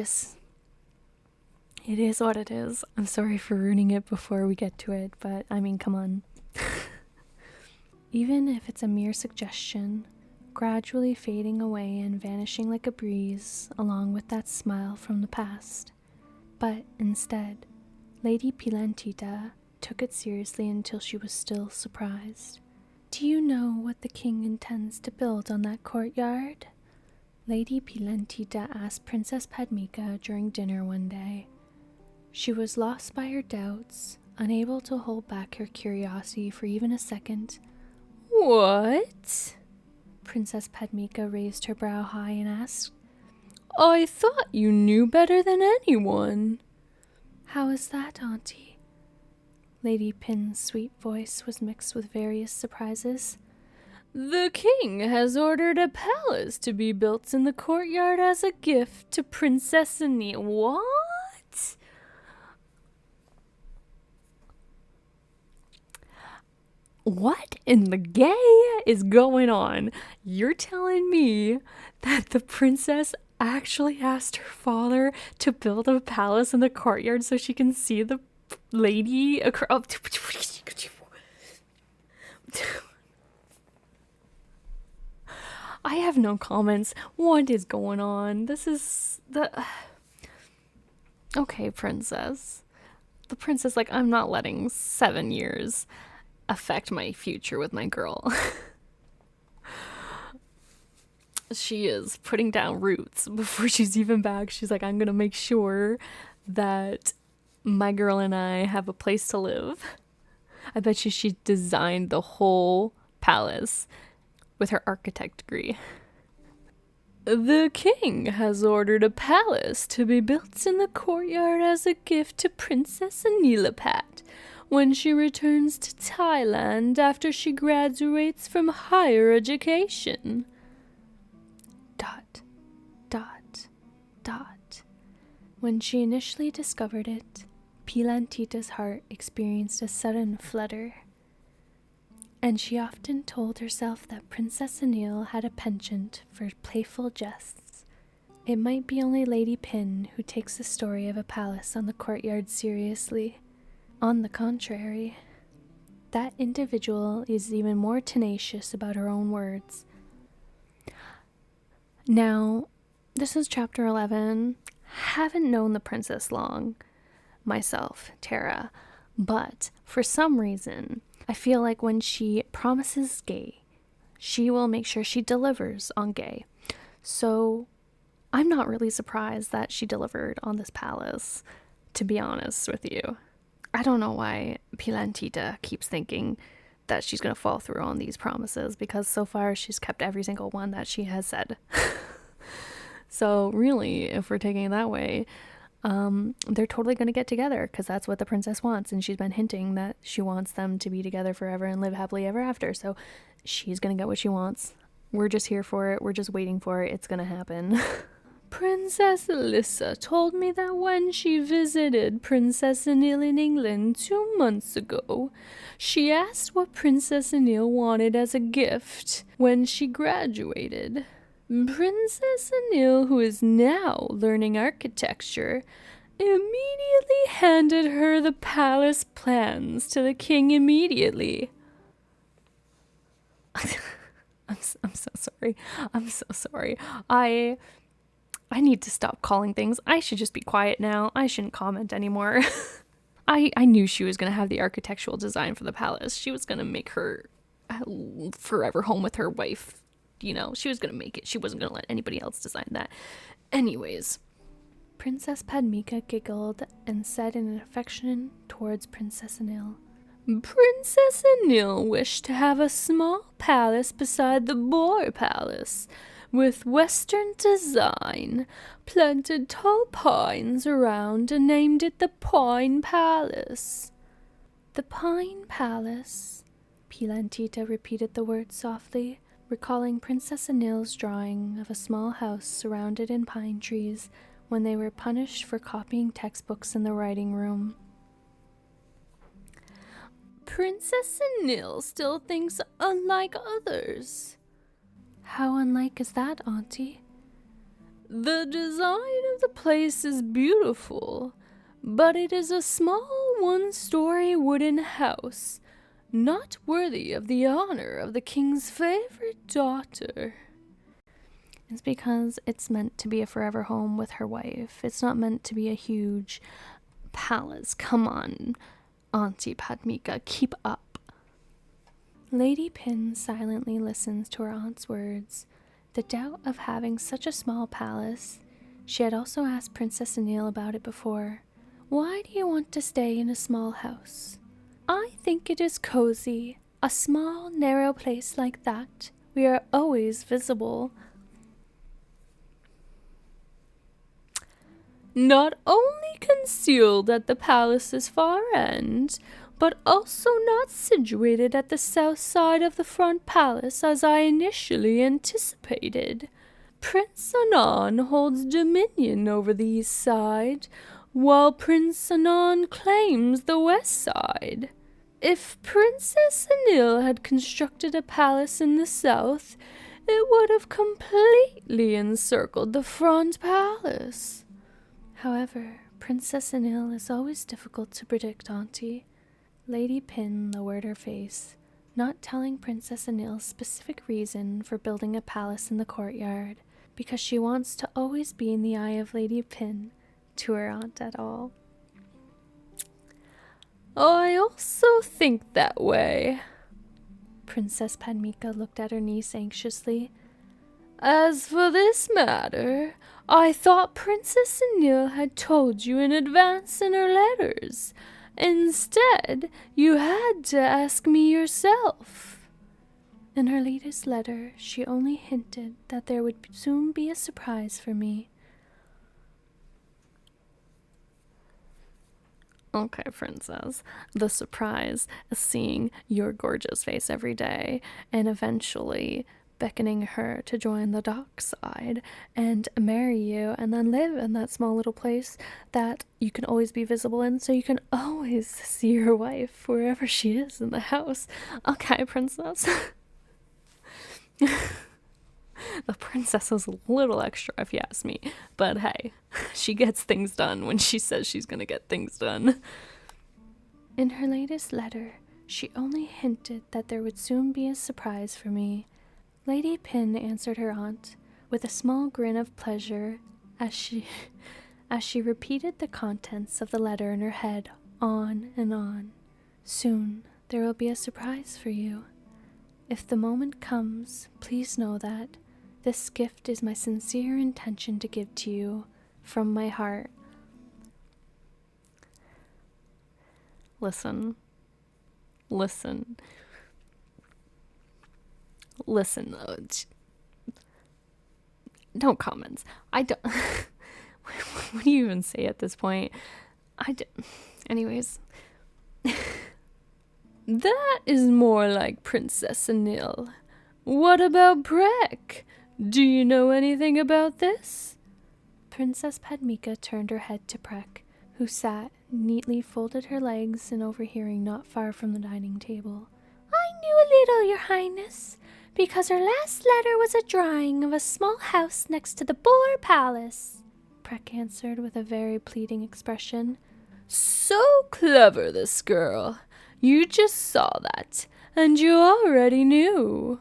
is what it is. I'm sorry for ruining it before we get to it, but I mean, come on. Even if it's a mere suggestion, gradually fading away and vanishing like a breeze along with that smile from the past. But instead, Lady Pielantita took it seriously until she was still surprised. Do you know what the king intends to build on that courtyard? Lady Pielantita asked Princess Padmika during dinner one day. She was lost by her doubts, unable to hold back her curiosity for even a second. What? Princess Padmika raised her brow high and asked. I thought you knew better than anyone. How is that, Auntie? Lady Pin's sweet voice was mixed with various surprises. The king has ordered a palace to be built in the courtyard as a gift to Princess Anil. What? What in the gay is going on? You're telling me that the princess actually asked her father to build a palace in the courtyard so she can see the lady across... I have no comments. What is going on? This is the... Okay, princess. The princess, like, I'm not letting 7 years affect my future with my girl. She is putting down roots before she's even back. She's like, I'm gonna make sure that my girl and I have a place to live. I bet she designed the whole palace with her architect degree. The king has ordered a palace to be built in the courtyard as a gift to Princess Anilapat when she returns to Thailand after she graduates from higher education. ... When she initially discovered it, Pielantita's heart experienced a sudden flutter, and she often told herself that Princess Anil had a penchant for playful jests. It might be only Lady Pin who takes the story of a palace on the courtyard seriously. On the contrary, that individual is even more tenacious about her own words. Now, this is chapter 11. Haven't known the princess long myself, Tara, but for some reason, I feel like when she promises gay, she will make sure she delivers on Gay. So I'm not really surprised that she delivered on this palace, to be honest with you. I don't know why Pilantita keeps thinking that she's going to fall through on these promises, because so far she's kept every single one that she has said. So really, if we're taking it that way, they're totally going to get together, because that's what the princess wants, and she's been hinting that she wants them to be together forever and live happily ever after. So she's going to get what she wants. We're just here for it. We're just waiting for it. It's going to happen. Princess Alyssa told me that when she visited Princess Anil in England 2 months ago, she asked what Princess Anil wanted as a gift when she graduated. Princess Anil, who is now learning architecture, immediately handed her the palace plans to the king immediately. I'm so sorry. I'm so sorry. I need to stop calling things. I should just be quiet now. I shouldn't comment anymore. I knew she was going to have the architectural design for the palace. She was going to make her forever home with her wife. You know, she was going to make it. She wasn't going to let anybody else design that. Anyways, Princess Padmika giggled and said in an affection towards Princess Anil, Princess Anil wished to have a small palace beside the Boar Palace, with Western design, planted tall pines around and named it the Pine Palace. The Pine Palace, Pilantita repeated the word softly, recalling Princess Anil's drawing of a small house surrounded in pine trees when they were punished for copying textbooks in the writing room. Princess Anil still thinks unlike others. How unlike is that, Auntie? The design of the place is beautiful, but it is a small one-story wooden house, not worthy of the honor of the king's favorite daughter. It's because it's meant to be a forever home with her wife. It's not meant to be a huge palace. Come on, Auntie Padmika, keep up. Lady Pin silently listens to her aunt's words. The doubt of having such a small palace. She had also asked Princess Anil about it before. Why do you want to stay in a small house? I think it is cozy. A small, narrow place like that. We are always visible. Not only concealed at the palace's far end, but also not situated at the south side of the front palace as I initially anticipated. Prince Anan holds dominion over the east side, while Prince Anan claims the west side. If Princess Anil had constructed a palace in the south, it would have completely encircled the front palace. However, Princess Anil is always difficult to predict, Auntie. Lady Pin lowered her face, not telling Princess Anil's specific reason for building a palace in the courtyard, because she wants to always be in the eye of Lady Pin to her aunt at all. I also think that way. Princess Padmika looked at her niece anxiously. As for this matter, I thought Princess Anil had told you in advance in her letters. Instead, you had to ask me yourself. In her latest letter, she only hinted that there would soon be a surprise for me. Okay, princess. The surprise is seeing your gorgeous face every day and eventually beckoning her to join the dark side and marry you and then live in that small little place that you can always be visible in, so you can always see your wife wherever she is in the house. Okay, princess. The princess is a little extra if you ask me, but hey, she gets things done when she says she's gonna get things done. In her latest letter, she only hinted that there would soon be a surprise for me. Lady Pin answered her aunt with a small grin of pleasure as she repeated the contents of the letter in her head on and on. Soon there will be a surprise for you. If the moment comes, please know that this gift is my sincere intention to give to you from my heart. Listen. Listen. Listen. No comments. I don't. What do you even say at this point? Anyways. That is more like Princess Anil. What about Breck? Do you know anything about this? Princess Padmika turned her head to Breck, who sat, neatly folded her legs and overhearing not far from the dining table. I knew a little, Your Highness, because her last letter was a drawing of a small house next to the Boar Palace, Breck answered with a very pleading expression. So clever, this girl. You just saw that, and you already knew.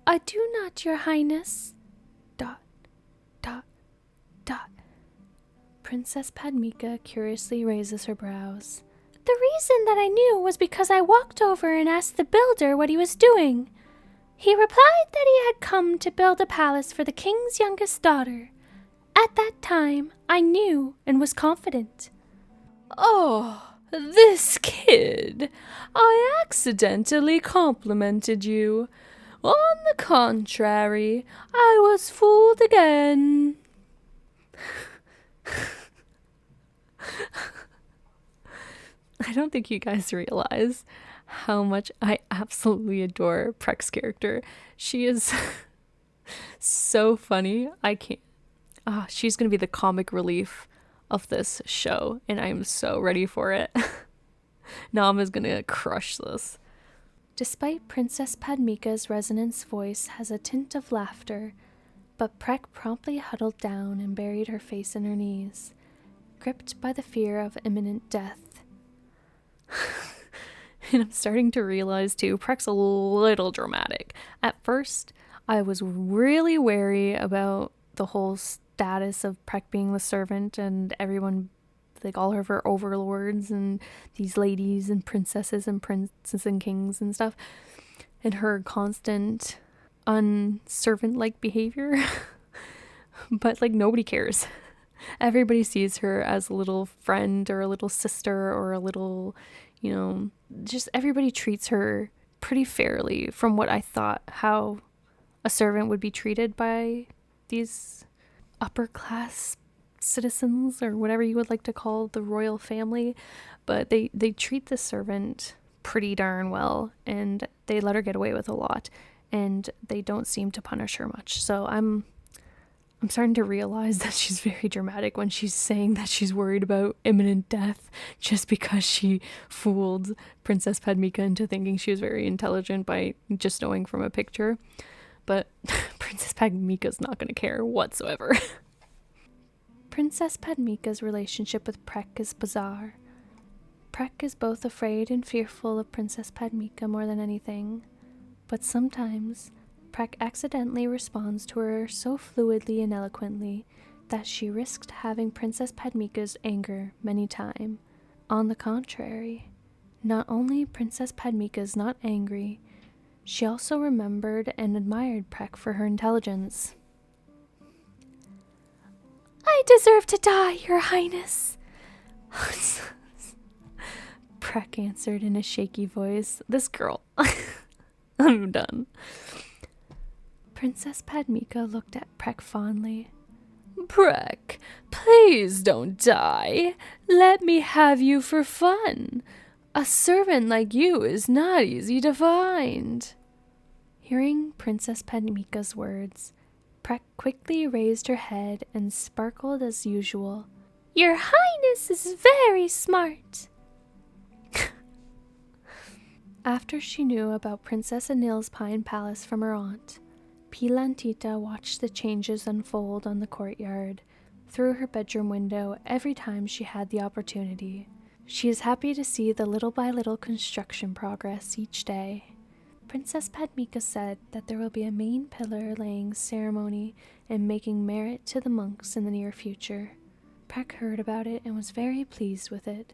I do not, Your Highness. ... Princess Padmika curiously raises her brows. The reason that I knew was because I walked over and asked the builder what he was doing. He replied that he had come to build a palace for the king's youngest daughter. At that time, I knew and was confident. Oh, this kid. I accidentally complimented you. On the contrary, I was fooled again. I don't think you guys realize how much I absolutely adore Breck's character. She is so funny. I can't. She's going to be the comic relief of this show, and I am so ready for it. Nam is going to crush this. Despite Princess Padmika's resonant voice has a tint of laughter, but Breck promptly huddled down and buried her face in her knees, gripped by the fear of imminent death. And I'm starting to realize too, Breck's a little dramatic. At first, I was really wary about the whole status of Breck being the servant and everyone, like all of her overlords and these ladies and princesses and princes and kings and stuff, and her constant unservant-like behavior. But like nobody cares. Everybody sees her as a little friend or a little sister or a little, just everybody treats her pretty fairly from what I thought how a servant would be treated by these upper class citizens or whatever you would like to call the royal family. But they treat the servant pretty darn well, and they let her get away with a lot, and they don't seem to punish her much. So I'm starting to realize that she's very dramatic when she's saying that she's worried about imminent death just because she fooled Princess Padmika into thinking she was very intelligent by just knowing from a picture. But Princess Padmika's not going to care whatsoever. Princess Padmika's relationship with Breck is bizarre. Breck is both afraid and fearful of Princess Padmika more than anything, but sometimes Breck accidentally responds to her so fluidly and eloquently that she risked having Princess Padmika's anger many times. On the contrary, not only Princess Padmika's not angry, she also remembered and admired Breck for her intelligence. I deserve to die, Your Highness. Breck answered in a shaky voice. This girl. I'm done. Princess Padmika looked at Breck fondly. Breck, please don't die. Let me have you for fun. A servant like you is not easy to find. Hearing Princess Padmika's words, Breck quickly raised her head and sparkled as usual. Your Highness is very smart. After she knew about Princess Anil's Pine Palace from her aunt, Pilantita watched the changes unfold on the courtyard through her bedroom window every time she had the opportunity. She is happy to see the little by little construction progress each day. Princess Padmika said that there will be a main pillar laying ceremony and making merit to the monks in the near future. Breck heard about it and was very pleased with it.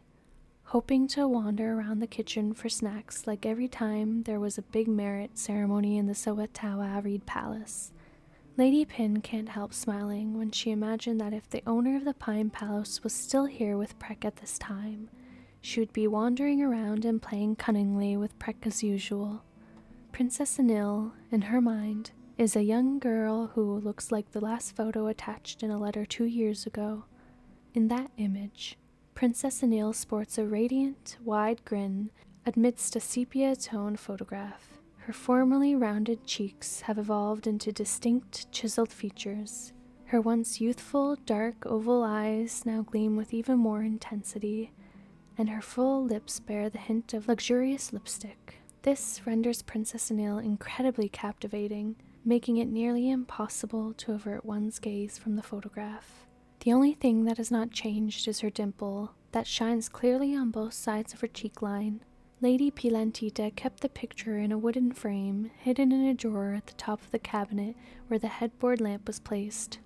hoping to wander around the kitchen for snacks like every time there was a big merit ceremony in the Sowetawa Reed Palace. Lady Pin can't help smiling when she imagined that if the owner of the Pine Palace was still here with Prek at this time, she would be wandering around and playing cunningly with Prek as usual. Princess Anil, in her mind, is a young girl who looks like the last photo attached in a letter 2 years ago. In that image, Princess Anil sports a radiant, wide grin amidst a sepia-toned photograph. Her formerly rounded cheeks have evolved into distinct, chiseled features. Her once youthful, dark, oval eyes now gleam with even more intensity, and her full lips bear the hint of luxurious lipstick. This renders Princess Anil incredibly captivating, making it nearly impossible to avert one's gaze from the photograph. The only thing that has not changed is her dimple, that shines clearly on both sides of her cheek line. Lady Pilantita kept the picture in a wooden frame, hidden in a drawer at the top of the cabinet where the headboard lamp was placed.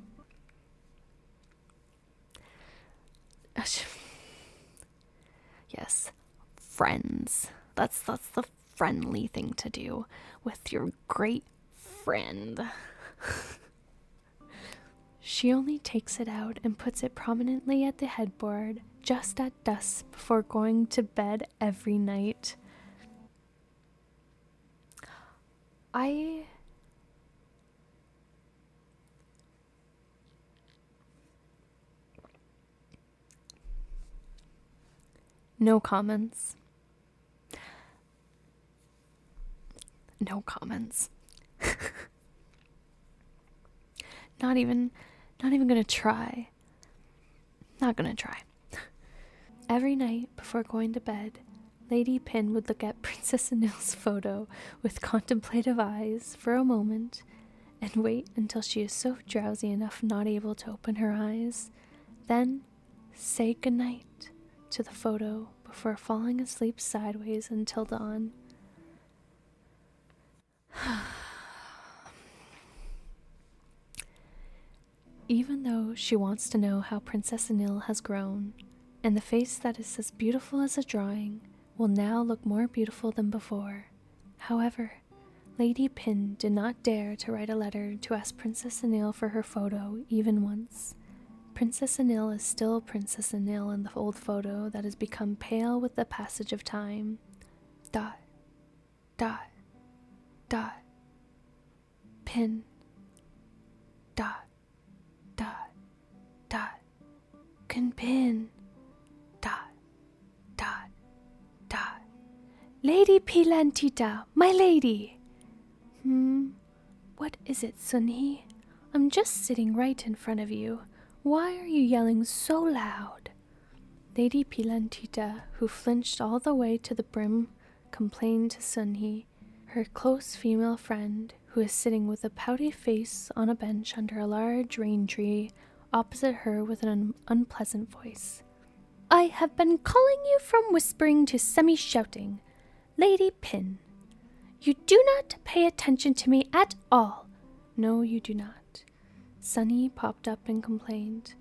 Yes, friends. That's the friendly thing to do with your great friend. She only takes it out and puts it prominently at the headboard just at dusk before going to bed every night. No comments. No comments. Not even gonna try. Not gonna try. Every night before going to bed, Lady Pin would look at Princess Anil's photo with contemplative eyes for a moment and wait until she is so drowsy enough not able to open her eyes, then say goodnight to the photo before falling asleep sideways until dawn. Even though she wants to know how Princess Anil has grown, and the face that is as beautiful as a drawing will now look more beautiful than before. However, Lady Pin did not dare to write a letter to ask Princess Anil for her photo even once. Princess Anil is still Princess Anil in the old photo that has become pale with the passage of time. ... Pin ... can pin ... Lady Pilantita, my lady! What is it, Sunhee? I'm just sitting right in front of you. Why are you yelling so loud? Lady Pilantita, who flinched all the way to the brim, complained to Sunhee, her close female friend, who is sitting with a pouty face on a bench under a large rain tree opposite her with an unpleasant voice. I have been calling you from whispering to semi-shouting. Lady Pin, you do not pay attention to me at all. No, you do not. Sunny popped up and complained.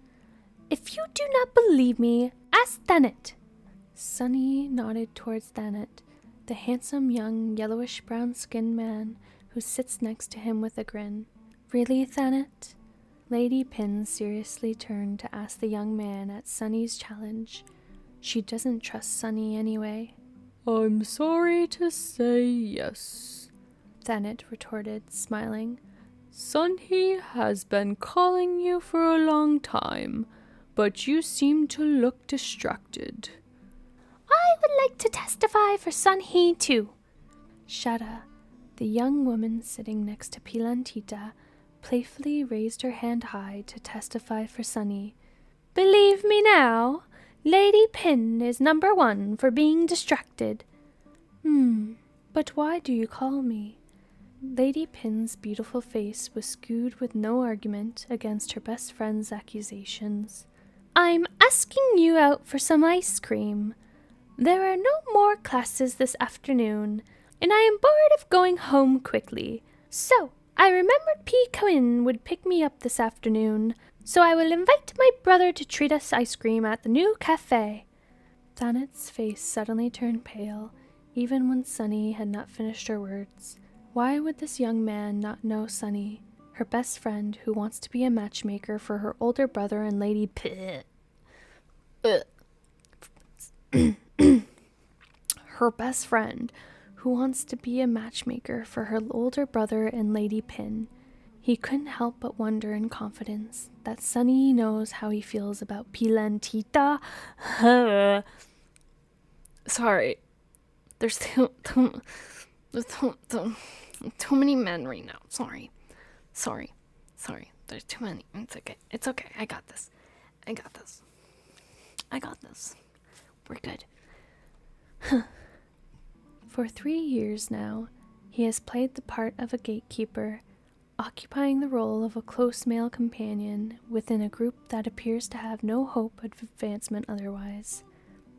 If you do not believe me, ask Thanet. Sunny nodded towards Thanet, the handsome young yellowish-brown-skinned man who sits next to him with a grin. Really, Thanet? Lady Pin seriously turned to ask the young man at Sunny's challenge. She doesn't trust Sunny anyway. I'm sorry to say yes, Thanet retorted, smiling. Sunhee has been calling you for a long time, but you seem to look distracted. I would like to testify for Sunhee too. Shada, the young woman sitting next to Pilantita, playfully raised her hand high to testify for Sunny. Believe me now, Lady Pin is number 1 for being distracted. But why do you call me? Lady Pin's beautiful face was skewed with no argument against her best friend's accusations. I'm asking you out for some ice cream. There are no more classes this afternoon, and I am bored of going home quickly. So, I remembered P. Cohen would pick me up this afternoon, so I will invite my brother to treat us ice cream at the new cafe. Thanet's face suddenly turned pale, even when Sunny had not finished her words. Why would this young man not know Sunny, her best friend who wants to be a matchmaker for her older brother and Lady her best friend who wants to be a matchmaker for her older brother and Lady Pin. He couldn't help but wonder in confidence that Sunny knows how he feels about Pilantita. Sorry. There's too many men right now. Sorry. There's too many. It's okay. I got this. We're good. For 3 years now, he has played the part of a gatekeeper, occupying the role of a close male companion within a group that appears to have no hope of advancement otherwise.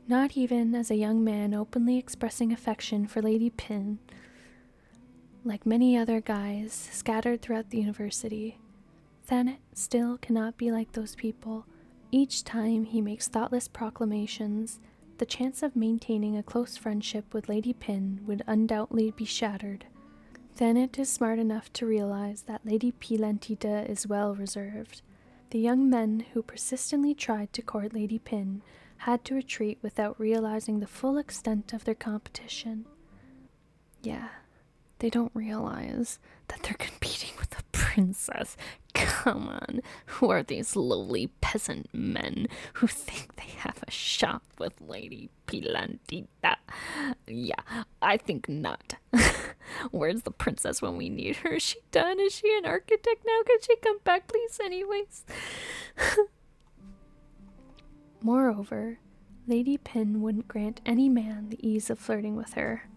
Not even as a young man openly expressing affection for Lady Pin. Like many other guys scattered throughout the university, Thanet still cannot be like those people. Each time he makes thoughtless proclamations, the chance of maintaining a close friendship with Lady Pin would undoubtedly be shattered. Thanet is smart enough to realize that Lady Pilantita is well reserved. The young men who persistently tried to court Lady Pin had to retreat without realizing the full extent of their competition. Yeah, they don't realize that they're competing with a princess. Come on, who are these lowly peasant men who think they have a shot with Lady Pilantita? Yeah, I think not. Where's the princess when we need her? Is she done? Is she an architect now? Can she come back, please? Anyways. Moreover, Lady Pin wouldn't grant any man the ease of flirting with her.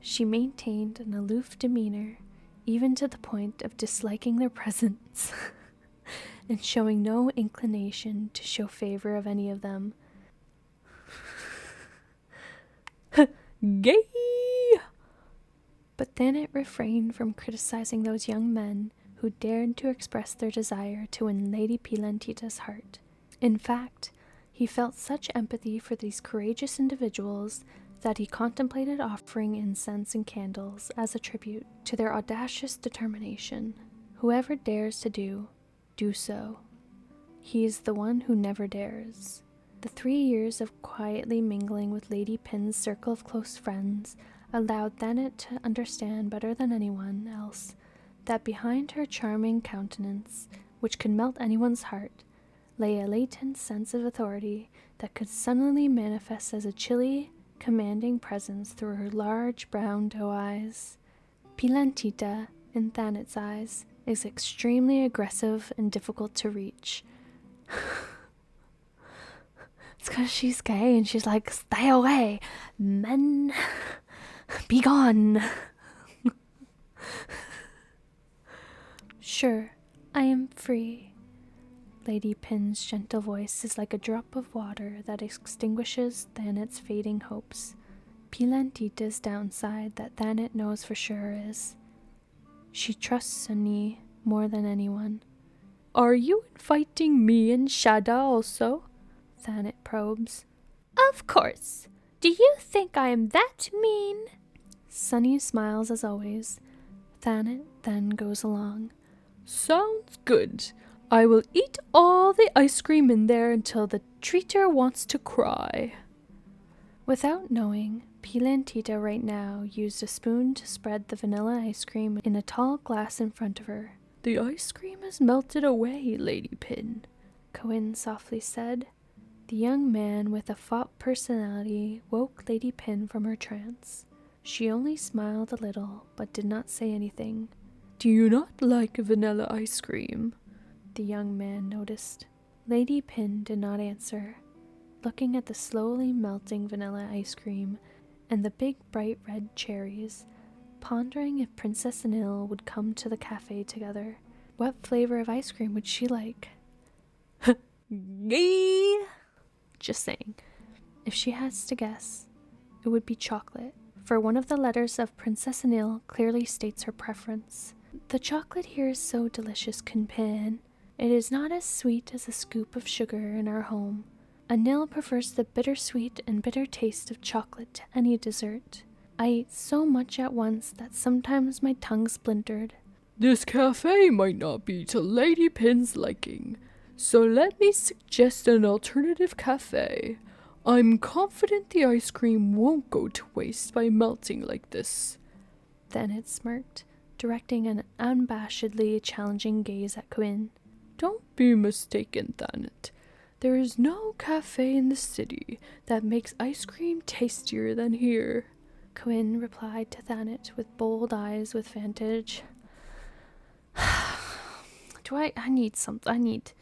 She maintained an aloof demeanor, even to the point of disliking their presence, and showing no inclination to show favor of any of them. Gay! But then it refrained from criticizing those young men who dared to express their desire to win Lady Pilantita's heart. In fact, he felt such empathy for these courageous individuals that he contemplated offering incense and candles as a tribute to their audacious determination. Whoever dares to do so. He is the one who never dares. The 3 years of quietly mingling with Lady Pin's circle of close friends allowed Thanet to understand better than anyone else that behind her charming countenance, which could melt anyone's heart, lay a latent sense of authority that could suddenly manifest as a chilly, commanding presence through her large brown doe eyes. Pilantita, in Thanet's eyes, is extremely aggressive and difficult to reach. It's because she's gay and she's like, stay away, men, be gone. Sure, I am free. Lady Pin's gentle voice is like a drop of water that extinguishes Thanet's fading hopes. Pilantita's downside that Thanet knows for sure is she trusts Sunny more than anyone. Are you inviting me and Shada also? Thanet probes. Of course. Do you think I am that mean? Sunny smiles as always. Thanet then goes along. Sounds good. I will eat all the ice cream in there until the treater wants to cry. Without knowing, Pilantita right now used a spoon to spread the vanilla ice cream in a tall glass in front of her. The ice cream has melted away, Lady Pin, Cohen softly said. The young man with a fop personality woke Lady Pin from her trance. She only smiled a little, but did not say anything. Do you not like vanilla ice cream? The young man noticed. Lady Pin did not answer, looking at the slowly melting vanilla ice cream and the big bright red cherries, pondering if Princess Anil would come to the cafe together. What flavor of ice cream would she like? Gay! Just saying. If she has to guess, it would be chocolate, for one of the letters of Princess Anil clearly states her preference. The chocolate here is so delicious, Kunpin. It is not as sweet as a scoop of sugar in our home, Anil prefers the bittersweet and bitter taste of chocolate to any dessert. I ate so much at once that sometimes my tongue splintered. This cafe might not be to Lady Pin's liking, so let me suggest an alternative cafe. I'm confident the ice cream won't go to waste by melting like this. Then it smirked, directing an unabashedly challenging gaze at Quinn. Don't be mistaken, Thanet. There is no cafe in the city that makes ice cream tastier than here. Quinn replied to Thanet with bold eyes with vantage. I need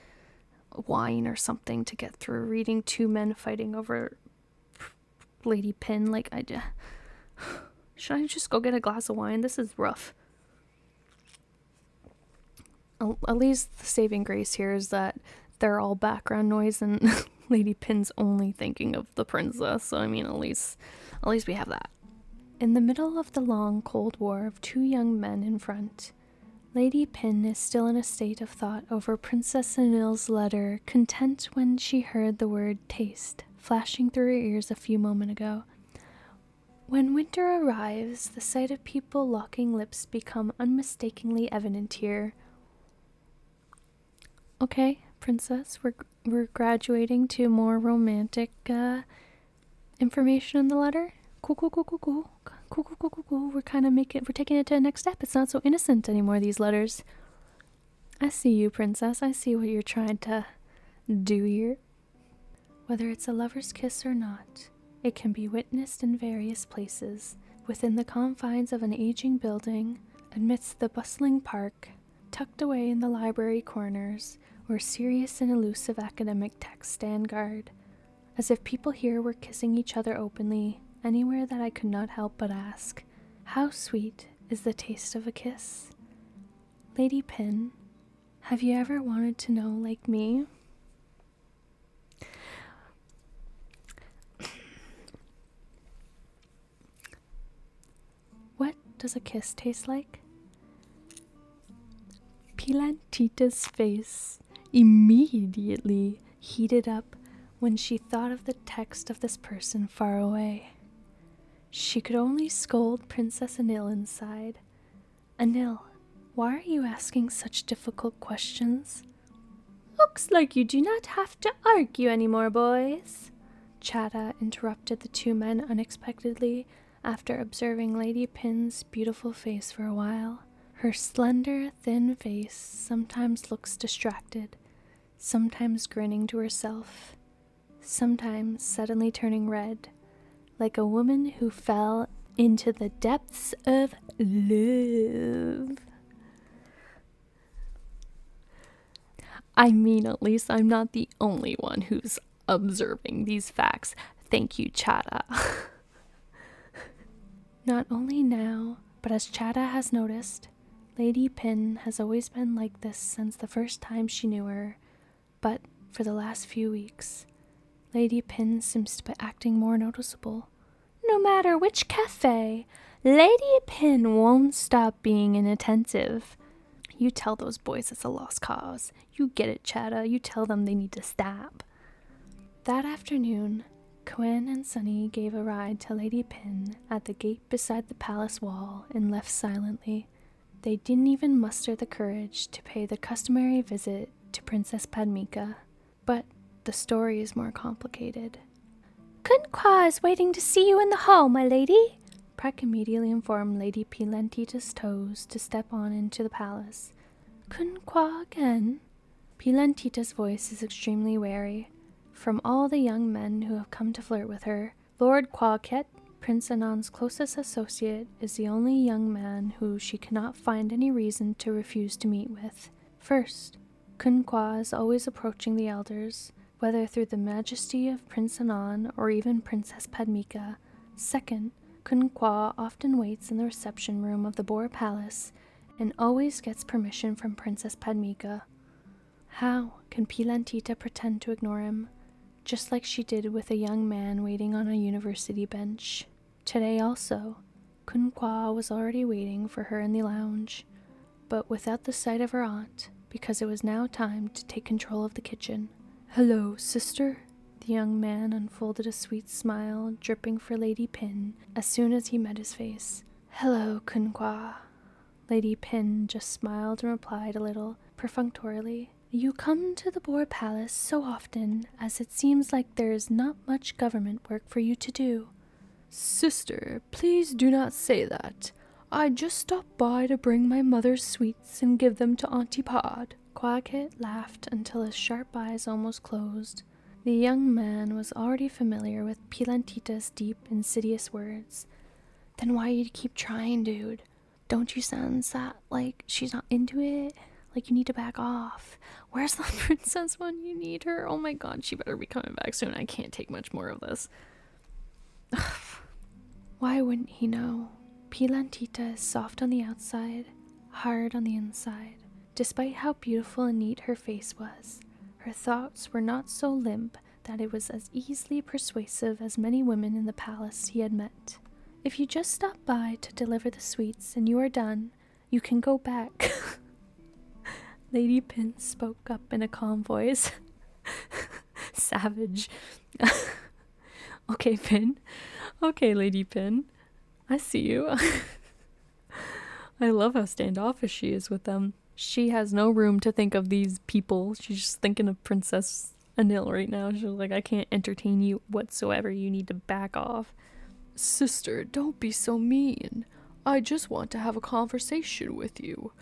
wine or something to get through reading two men fighting over Lady Pin. Should I just go get a glass of wine? This is rough. At least the saving grace here is that they're all background noise and Lady Pin's only thinking of the princess. So, I mean, at least we have that. In the middle of the long Cold War of two young men in front, Lady Pin is still in a state of thought over Princess Anil's letter, content when she heard the word taste flashing through her ears a few moments ago. When winter arrives, the sight of people locking lips become unmistakably evident here. Okay, princess, we're graduating to more romantic information in the letter. Cool. We're taking it to the next step. It's not so innocent anymore, these letters. I see you, princess. I see what you're trying to do here. Whether it's a lover's kiss or not, it can be witnessed in various places, within the confines of an aging building, amidst the bustling park, tucked away in the library corners, where serious and elusive academic texts stand guard, as if people here were kissing each other openly, anywhere that I could not help but ask, how sweet is the taste of a kiss? Lady Pin, have you ever wanted to know like me? What does a kiss taste like? Pilantita's face immediately heated up when she thought of the text of this person far away. She could only scold Princess Anil inside. Anil, why are you asking such difficult questions? Looks like you do not have to argue anymore, boys. Chada interrupted the two men unexpectedly after observing Lady Pin's beautiful face for a while. Her slender, thin face sometimes looks distracted, sometimes grinning to herself, sometimes suddenly turning red, like a woman who fell into the depths of love. I mean, at least I'm not the only one who's observing these facts. Thank you, Chada. Not only now, but as Chada has noticed, Lady Pin has always been like this since the first time she knew her, but for the last few weeks, Lady Pin seems to be acting more noticeable. No matter which cafe, Lady Pin won't stop being inattentive. You tell those boys it's a lost cause. You get it, Chada. You tell them they need to stop. That afternoon, Quinn and Sunny gave a ride to Lady Pin at the gate beside the palace wall and left silently. They didn't even muster the courage to pay the customary visit to Princess Padmika. But the story is more complicated. Kunqua is waiting to see you in the hall, my lady. Prek immediately informed Lady Pilantita's toes to step on into the palace. Kunqua again? Pilantita's voice is extremely wary. From all the young men who have come to flirt with her, Lord Quaquet, Prince Anand's closest associate, is the only young man who she cannot find any reason to refuse to meet with. First, Kunqua is always approaching the elders, whether through the majesty of Prince Anand or even Princess Padmika. Second, Kunqua often waits in the reception room of the Boar Palace and always gets permission from Princess Padmika. How can Pilantita pretend to ignore him, just like she did with a young man waiting on a university bench? Today also, Kunqua was already waiting for her in the lounge, but without the sight of her aunt, because it was now time to take control of the kitchen. Hello, sister. The young man unfolded a sweet smile, dripping for Lady Pin as soon as he met his face. "Hello, Kunqua." Lady Pin just smiled and replied a little perfunctorily. "You come to the Boar Palace so often, as it seems like there is not much government work for you to do." "Sister, please do not say that. I just stopped by to bring my mother's sweets and give them to Auntie Pod." Quackit laughed until his sharp eyes almost closed. The young man was already familiar with Pilantita's deep, insidious words. "Then why you keep trying, dude? Don't you sense that, like, she's not into it? Like, you need to back off. Where's the princess when you need her? Oh my god, she better be coming back soon. I can't take much more of this." Why wouldn't he know? Pilantita is soft on the outside, hard on the inside. Despite how beautiful and neat her face was, her thoughts were not so limp that it was as easily persuasive as many women in the palace he had met. "If you just stop by to deliver the sweets and you are done, you can go back." Lady Pin spoke up in a calm voice. Savage. "Okay, Pin. Okay, Lady Pin. I see you." I love how standoffish she is with them. She has no room to think of these people. She's just thinking of Princess Anil right now. She's like, "I can't entertain you whatsoever. You need to back off." "Sister, don't be so mean. I just want to have a conversation with you.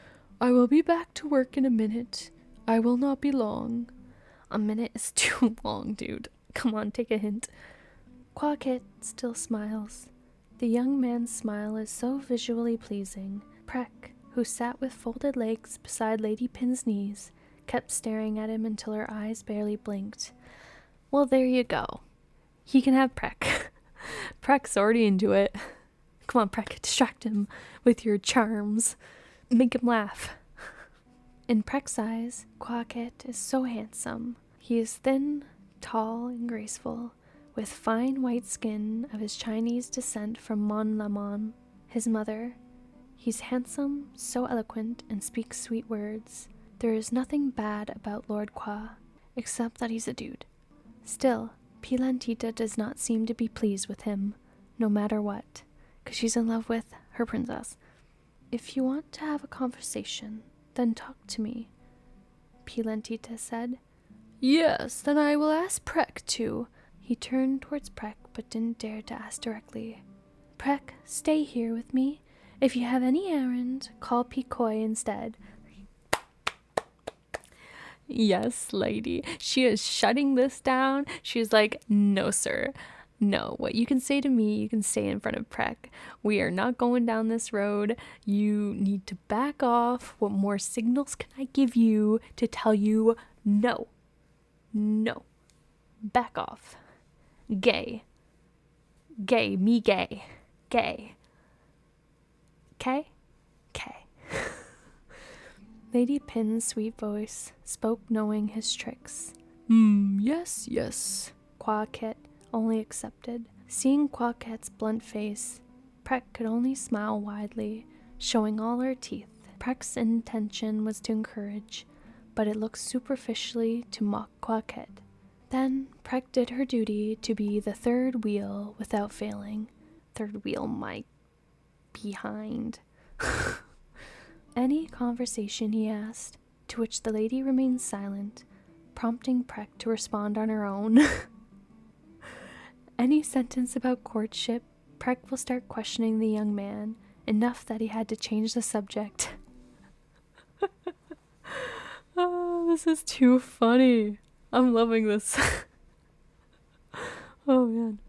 I will be back to work in a minute. I will not be long." A minute is too long, dude. Come on, take a hint. Quackit still smiles. The young man's smile is so visually pleasing. Prek, who sat with folded legs beside Lady Pin's knees, kept staring at him until her eyes barely blinked. Well, there you go. He can have Prek. Prek's already into it. Come on, Prek, distract him with your charms. Make him laugh. In Prek's eyes, Quackit is so handsome. He is thin, tall, and graceful, with fine white skin of his Chinese descent from Mon Lamon, his mother. He's handsome, so eloquent, and speaks sweet words. There is nothing bad about Lord Qua, except that he's a dude. Still, Pilantita does not seem to be pleased with him, no matter what, 'cause she's in love with her princess. "If you want to have a conversation, then talk to me," Pilantita said. "Yes, then I will ask Prek to." He turned towards Prek, but didn't dare to ask directly. "Prek, stay here with me. If you have any errand, call Pikoi instead." Yes, lady. She is shutting this down. She's like, "No, sir. No, what you can say to me, you can say in front of Prek. We are not going down this road. You need to back off. What more signals can I give you to tell you no? No. Back off. Gay. Gay. Me gay. Gay. K? K." Lady Pin's sweet voice spoke knowing his tricks. Yes, yes." Quackit only accepted. Seeing Quackit's blunt face, Prek could only smile widely, showing all her teeth. Prek's intention was to encourage, but it looked superficially to mock Quackit. Then Prek did her duty to be the third wheel without failing. Third wheel, my behind. Any conversation, he asked, to which the lady remained silent, prompting Prek to respond on her own. Any sentence about courtship, Prek will start questioning the young man, enough that he had to change the subject. Oh, this is too funny. I'm loving this. Oh, man.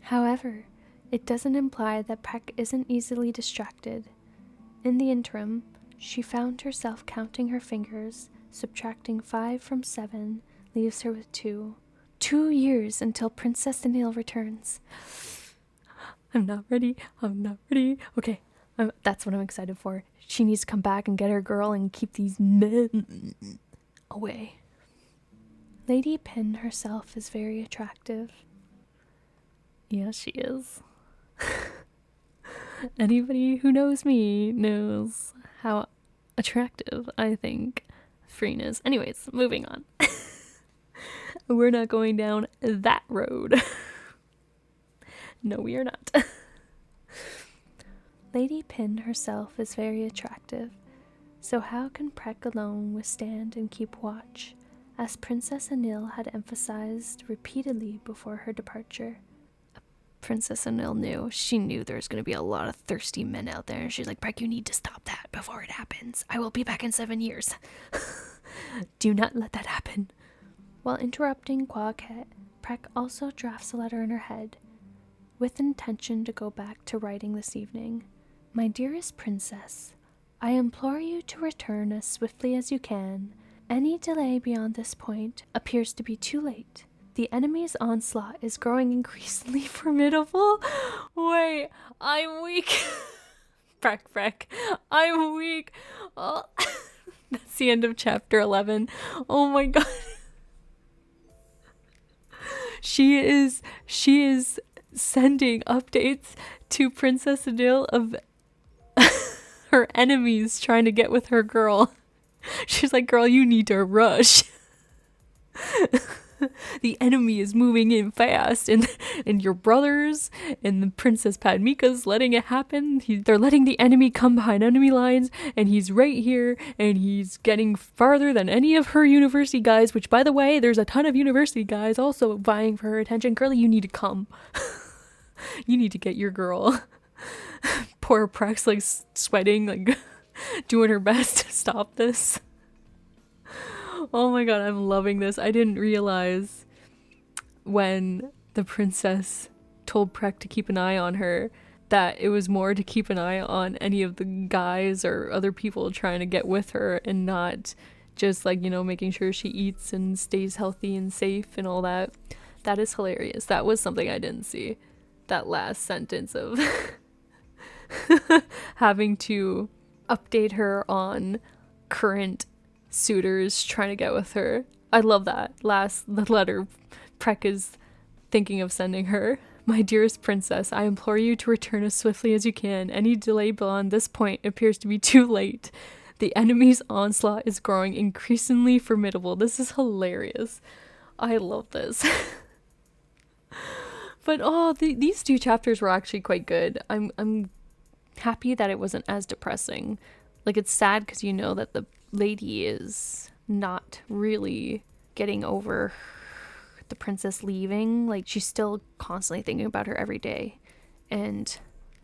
However, it doesn't imply that Prek isn't easily distracted. In the interim, she found herself counting her fingers. Subtracting 5 from 7 leaves her with 2. 2 years until Princess Anil returns. I'm not ready. Okay, that's what I'm excited for. She needs to come back and get her girl and keep these men away. Lady Pin herself is very attractive. Yeah, she is. Anybody who knows me knows how attractive I think Freen is. Anyways, moving on. We're not going down that road. No, we are not. Lady Pin herself is very attractive, so how can Prek alone withstand and keep watch, as Princess Anil had emphasized repeatedly before her departure? Princess Anil knew. She knew there was going to be a lot of thirsty men out there, and she's like, Prek, you need to stop that before it happens. I will be back in 7 years. Do not let that happen. While interrupting Quaquette, Prek also drafts a letter in her head, with intention to go back to writing this evening. My dearest princess, I implore you to return as swiftly as you can. Any delay beyond this point appears to be too late. The enemy's onslaught is growing increasingly formidable. Wait, I'm weak. Prek, I'm weak. Oh. That's the end of chapter 11. Oh my god. She is sending updates to Princess Adil of her enemies trying to get with her girl. She's like, girl, you need to rush. The enemy is moving in fast, and your brothers and the Princess Padmika's letting it happen. They're letting the enemy come behind enemy lines, and he's right here, and he's getting farther than any of her university guys, which, by the way, there's a ton of university guys also vying for her attention. Girlie, you need to come. You need to get your girl. Poor Prex, like, sweating, like, doing her best to stop this. Oh my god, I'm loving this. I didn't realize when the princess told Prek to keep an eye on her that it was more to keep an eye on any of the guys or other people trying to get with her, and not just, like, you know, making sure she eats and stays healthy and safe and all that. That is hilarious. That was something I didn't see. That last sentence of having to update her on current suitors trying to get with her. I love that. The letter Prek is thinking of sending her. My dearest princess, I implore you to return as swiftly as you can. Any delay beyond this point appears to be too late. The enemy's onslaught is growing increasingly formidable. This is hilarious. I love this. But these two chapters were actually quite good. I'm happy that it wasn't as depressing. Like, it's sad because you know that the lady is not really getting over the princess leaving. Like, she's still constantly thinking about her every day, and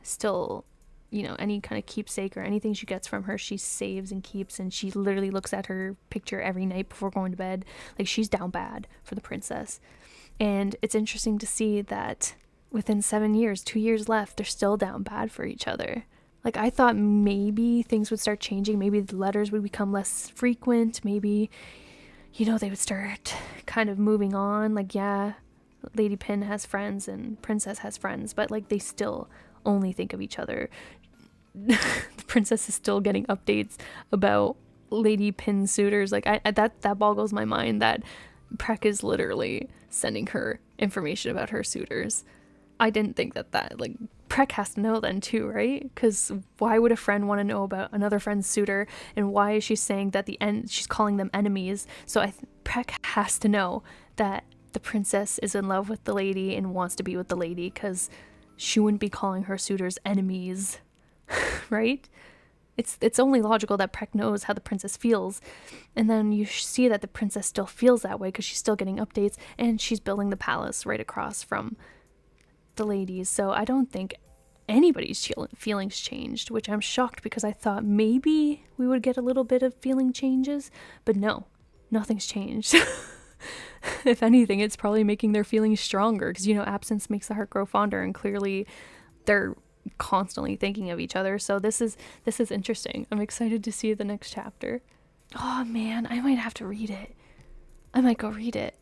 still, you know, any kind of keepsake or anything she gets from her, she saves and keeps, and she literally looks at her picture every night before going to bed. Like, she's down bad for the princess. And it's interesting to see that within 7 years, 2 years left, they're still down bad for each other. Like, I thought maybe things would start changing. Maybe the letters would become less frequent. Maybe, you know, they would start kind of moving on. Like, yeah, Lady Pin has friends and Princess has friends, but, like, they still only think of each other. The princess is still getting updates about Lady Pin's suitors. Like, that boggles my mind that Prek is literally sending her information about her suitors. I didn't think that like, Prek has to know then too, right? Because why would a friend want to know about another friend's suitor, and why is she saying that she's calling them enemies? So Prek has to know that the princess is in love with the lady and wants to be with the lady, because she wouldn't be calling her suitors enemies, right? It's only logical that Prek knows how the princess feels. And then you see that the princess still feels that way because she's still getting updates, and she's building the palace right across from the ladies. So I don't think anybody's feelings changed, which I'm shocked, because I thought maybe we would get a little bit of feeling changes, but no, nothing's changed. If anything, it's probably making their feelings stronger, because, you know, absence makes the heart grow fonder, and clearly they're constantly thinking of each other. So this is interesting. I'm excited to see the next chapter. Oh man, I might have to read it. I might go read it.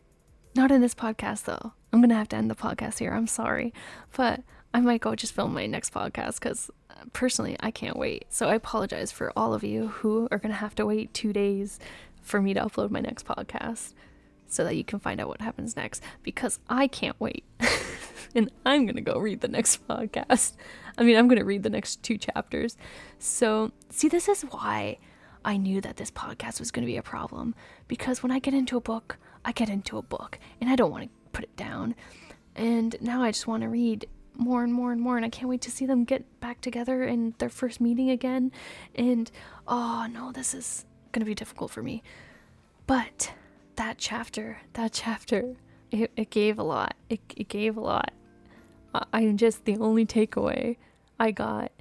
Not in this podcast though. I'm gonna have to end the podcast here. I'm sorry, but I might go just film my next podcast, because personally I can't wait. So I apologize for all of you who are gonna have to wait 2 days for me to upload my next podcast, so that you can find out what happens next, because I can't wait. And I'm gonna go read the next podcast. I'm gonna read the next 2 chapters. So see, this is why I knew that this podcast was gonna be a problem, because when I get into a book, I get into a book and I don't want to put it down. And now I just want to read more and more and more, and I can't wait to see them get back together in their first meeting again. And oh no, this is gonna be difficult for me. But that chapter, it gave a lot. It gave a lot. I'm just, the only takeaway I got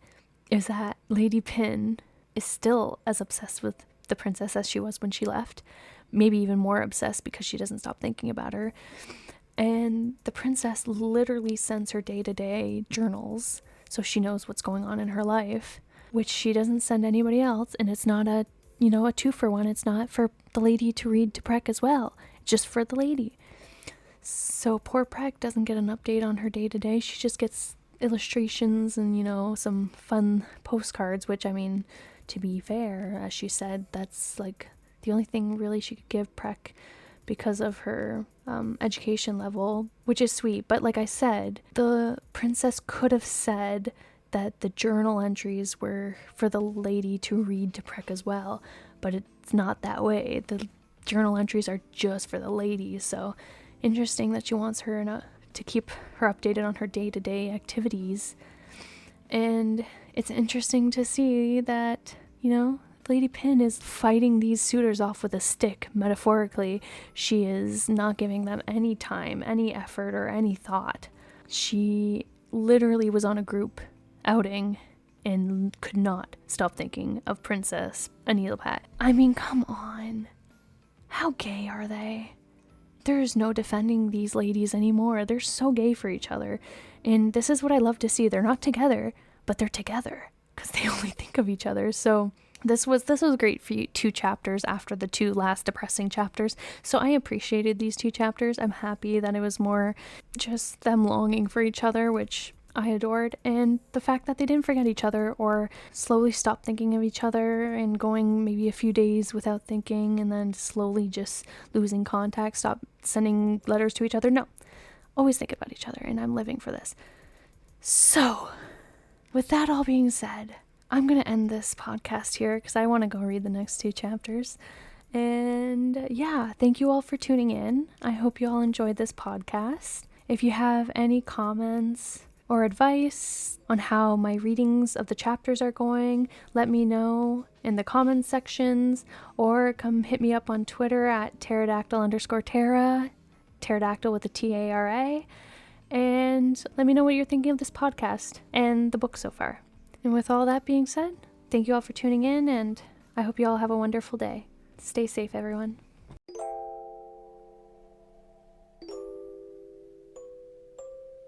is that Lady Pin is still as obsessed with the princess as she was when she left. Maybe even more obsessed because she doesn't stop thinking about her. And the princess literally sends her day-to-day journals so she knows what's going on in her life, which she doesn't send anybody else. And it's not a 2-for-1. It's not for the lady to read to Prek as well. It's just for the lady. So poor Prek doesn't get an update on her day-to-day. She just gets illustrations and, some fun postcards, which, I mean, to be fair, as she said, that's like the only thing really she could give Prek because of her education level, which is sweet. But like I said, the princess could have said that the journal entries were for the lady to read to Prek as well, but it's not that way. The journal entries are just for the lady. So interesting that she wants her to keep her updated on her day-to-day activities. And it's interesting to see that, Lady Pin is fighting these suitors off with a stick, metaphorically. She is not giving them any time, any effort, or any thought. She literally was on a group outing and could not stop thinking of Princess Anilpat. I mean, come on. How gay are they? There's no defending these ladies anymore. They're so gay for each other. And this is what I love to see. They're not together, but they're together because they only think of each other. So this was great for you, 2 chapters after the 2 last depressing chapters. So I appreciated these 2 chapters. I'm happy that it was more just them longing for each other, which I adored, and the fact that they didn't forget each other or slowly stop thinking of each other and going maybe a few days without thinking and then slowly just losing contact, stop sending letters to each other. No, always think about each other, and I'm living for this. So with that all being said, I'm going to end this podcast here because I want to go read the next 2 chapters. And yeah, thank you all for tuning in. I hope you all enjoyed this podcast. If you have any comments or advice on how my readings of the chapters are going, let me know in the comments sections, or come hit me up on Twitter at pterodactyl_Tara, pterodactyl with a Tara, and let me know what you're thinking of this podcast and the book so far. And with all that being said, thank you all for tuning in, and I hope you all have a wonderful day. Stay safe, everyone.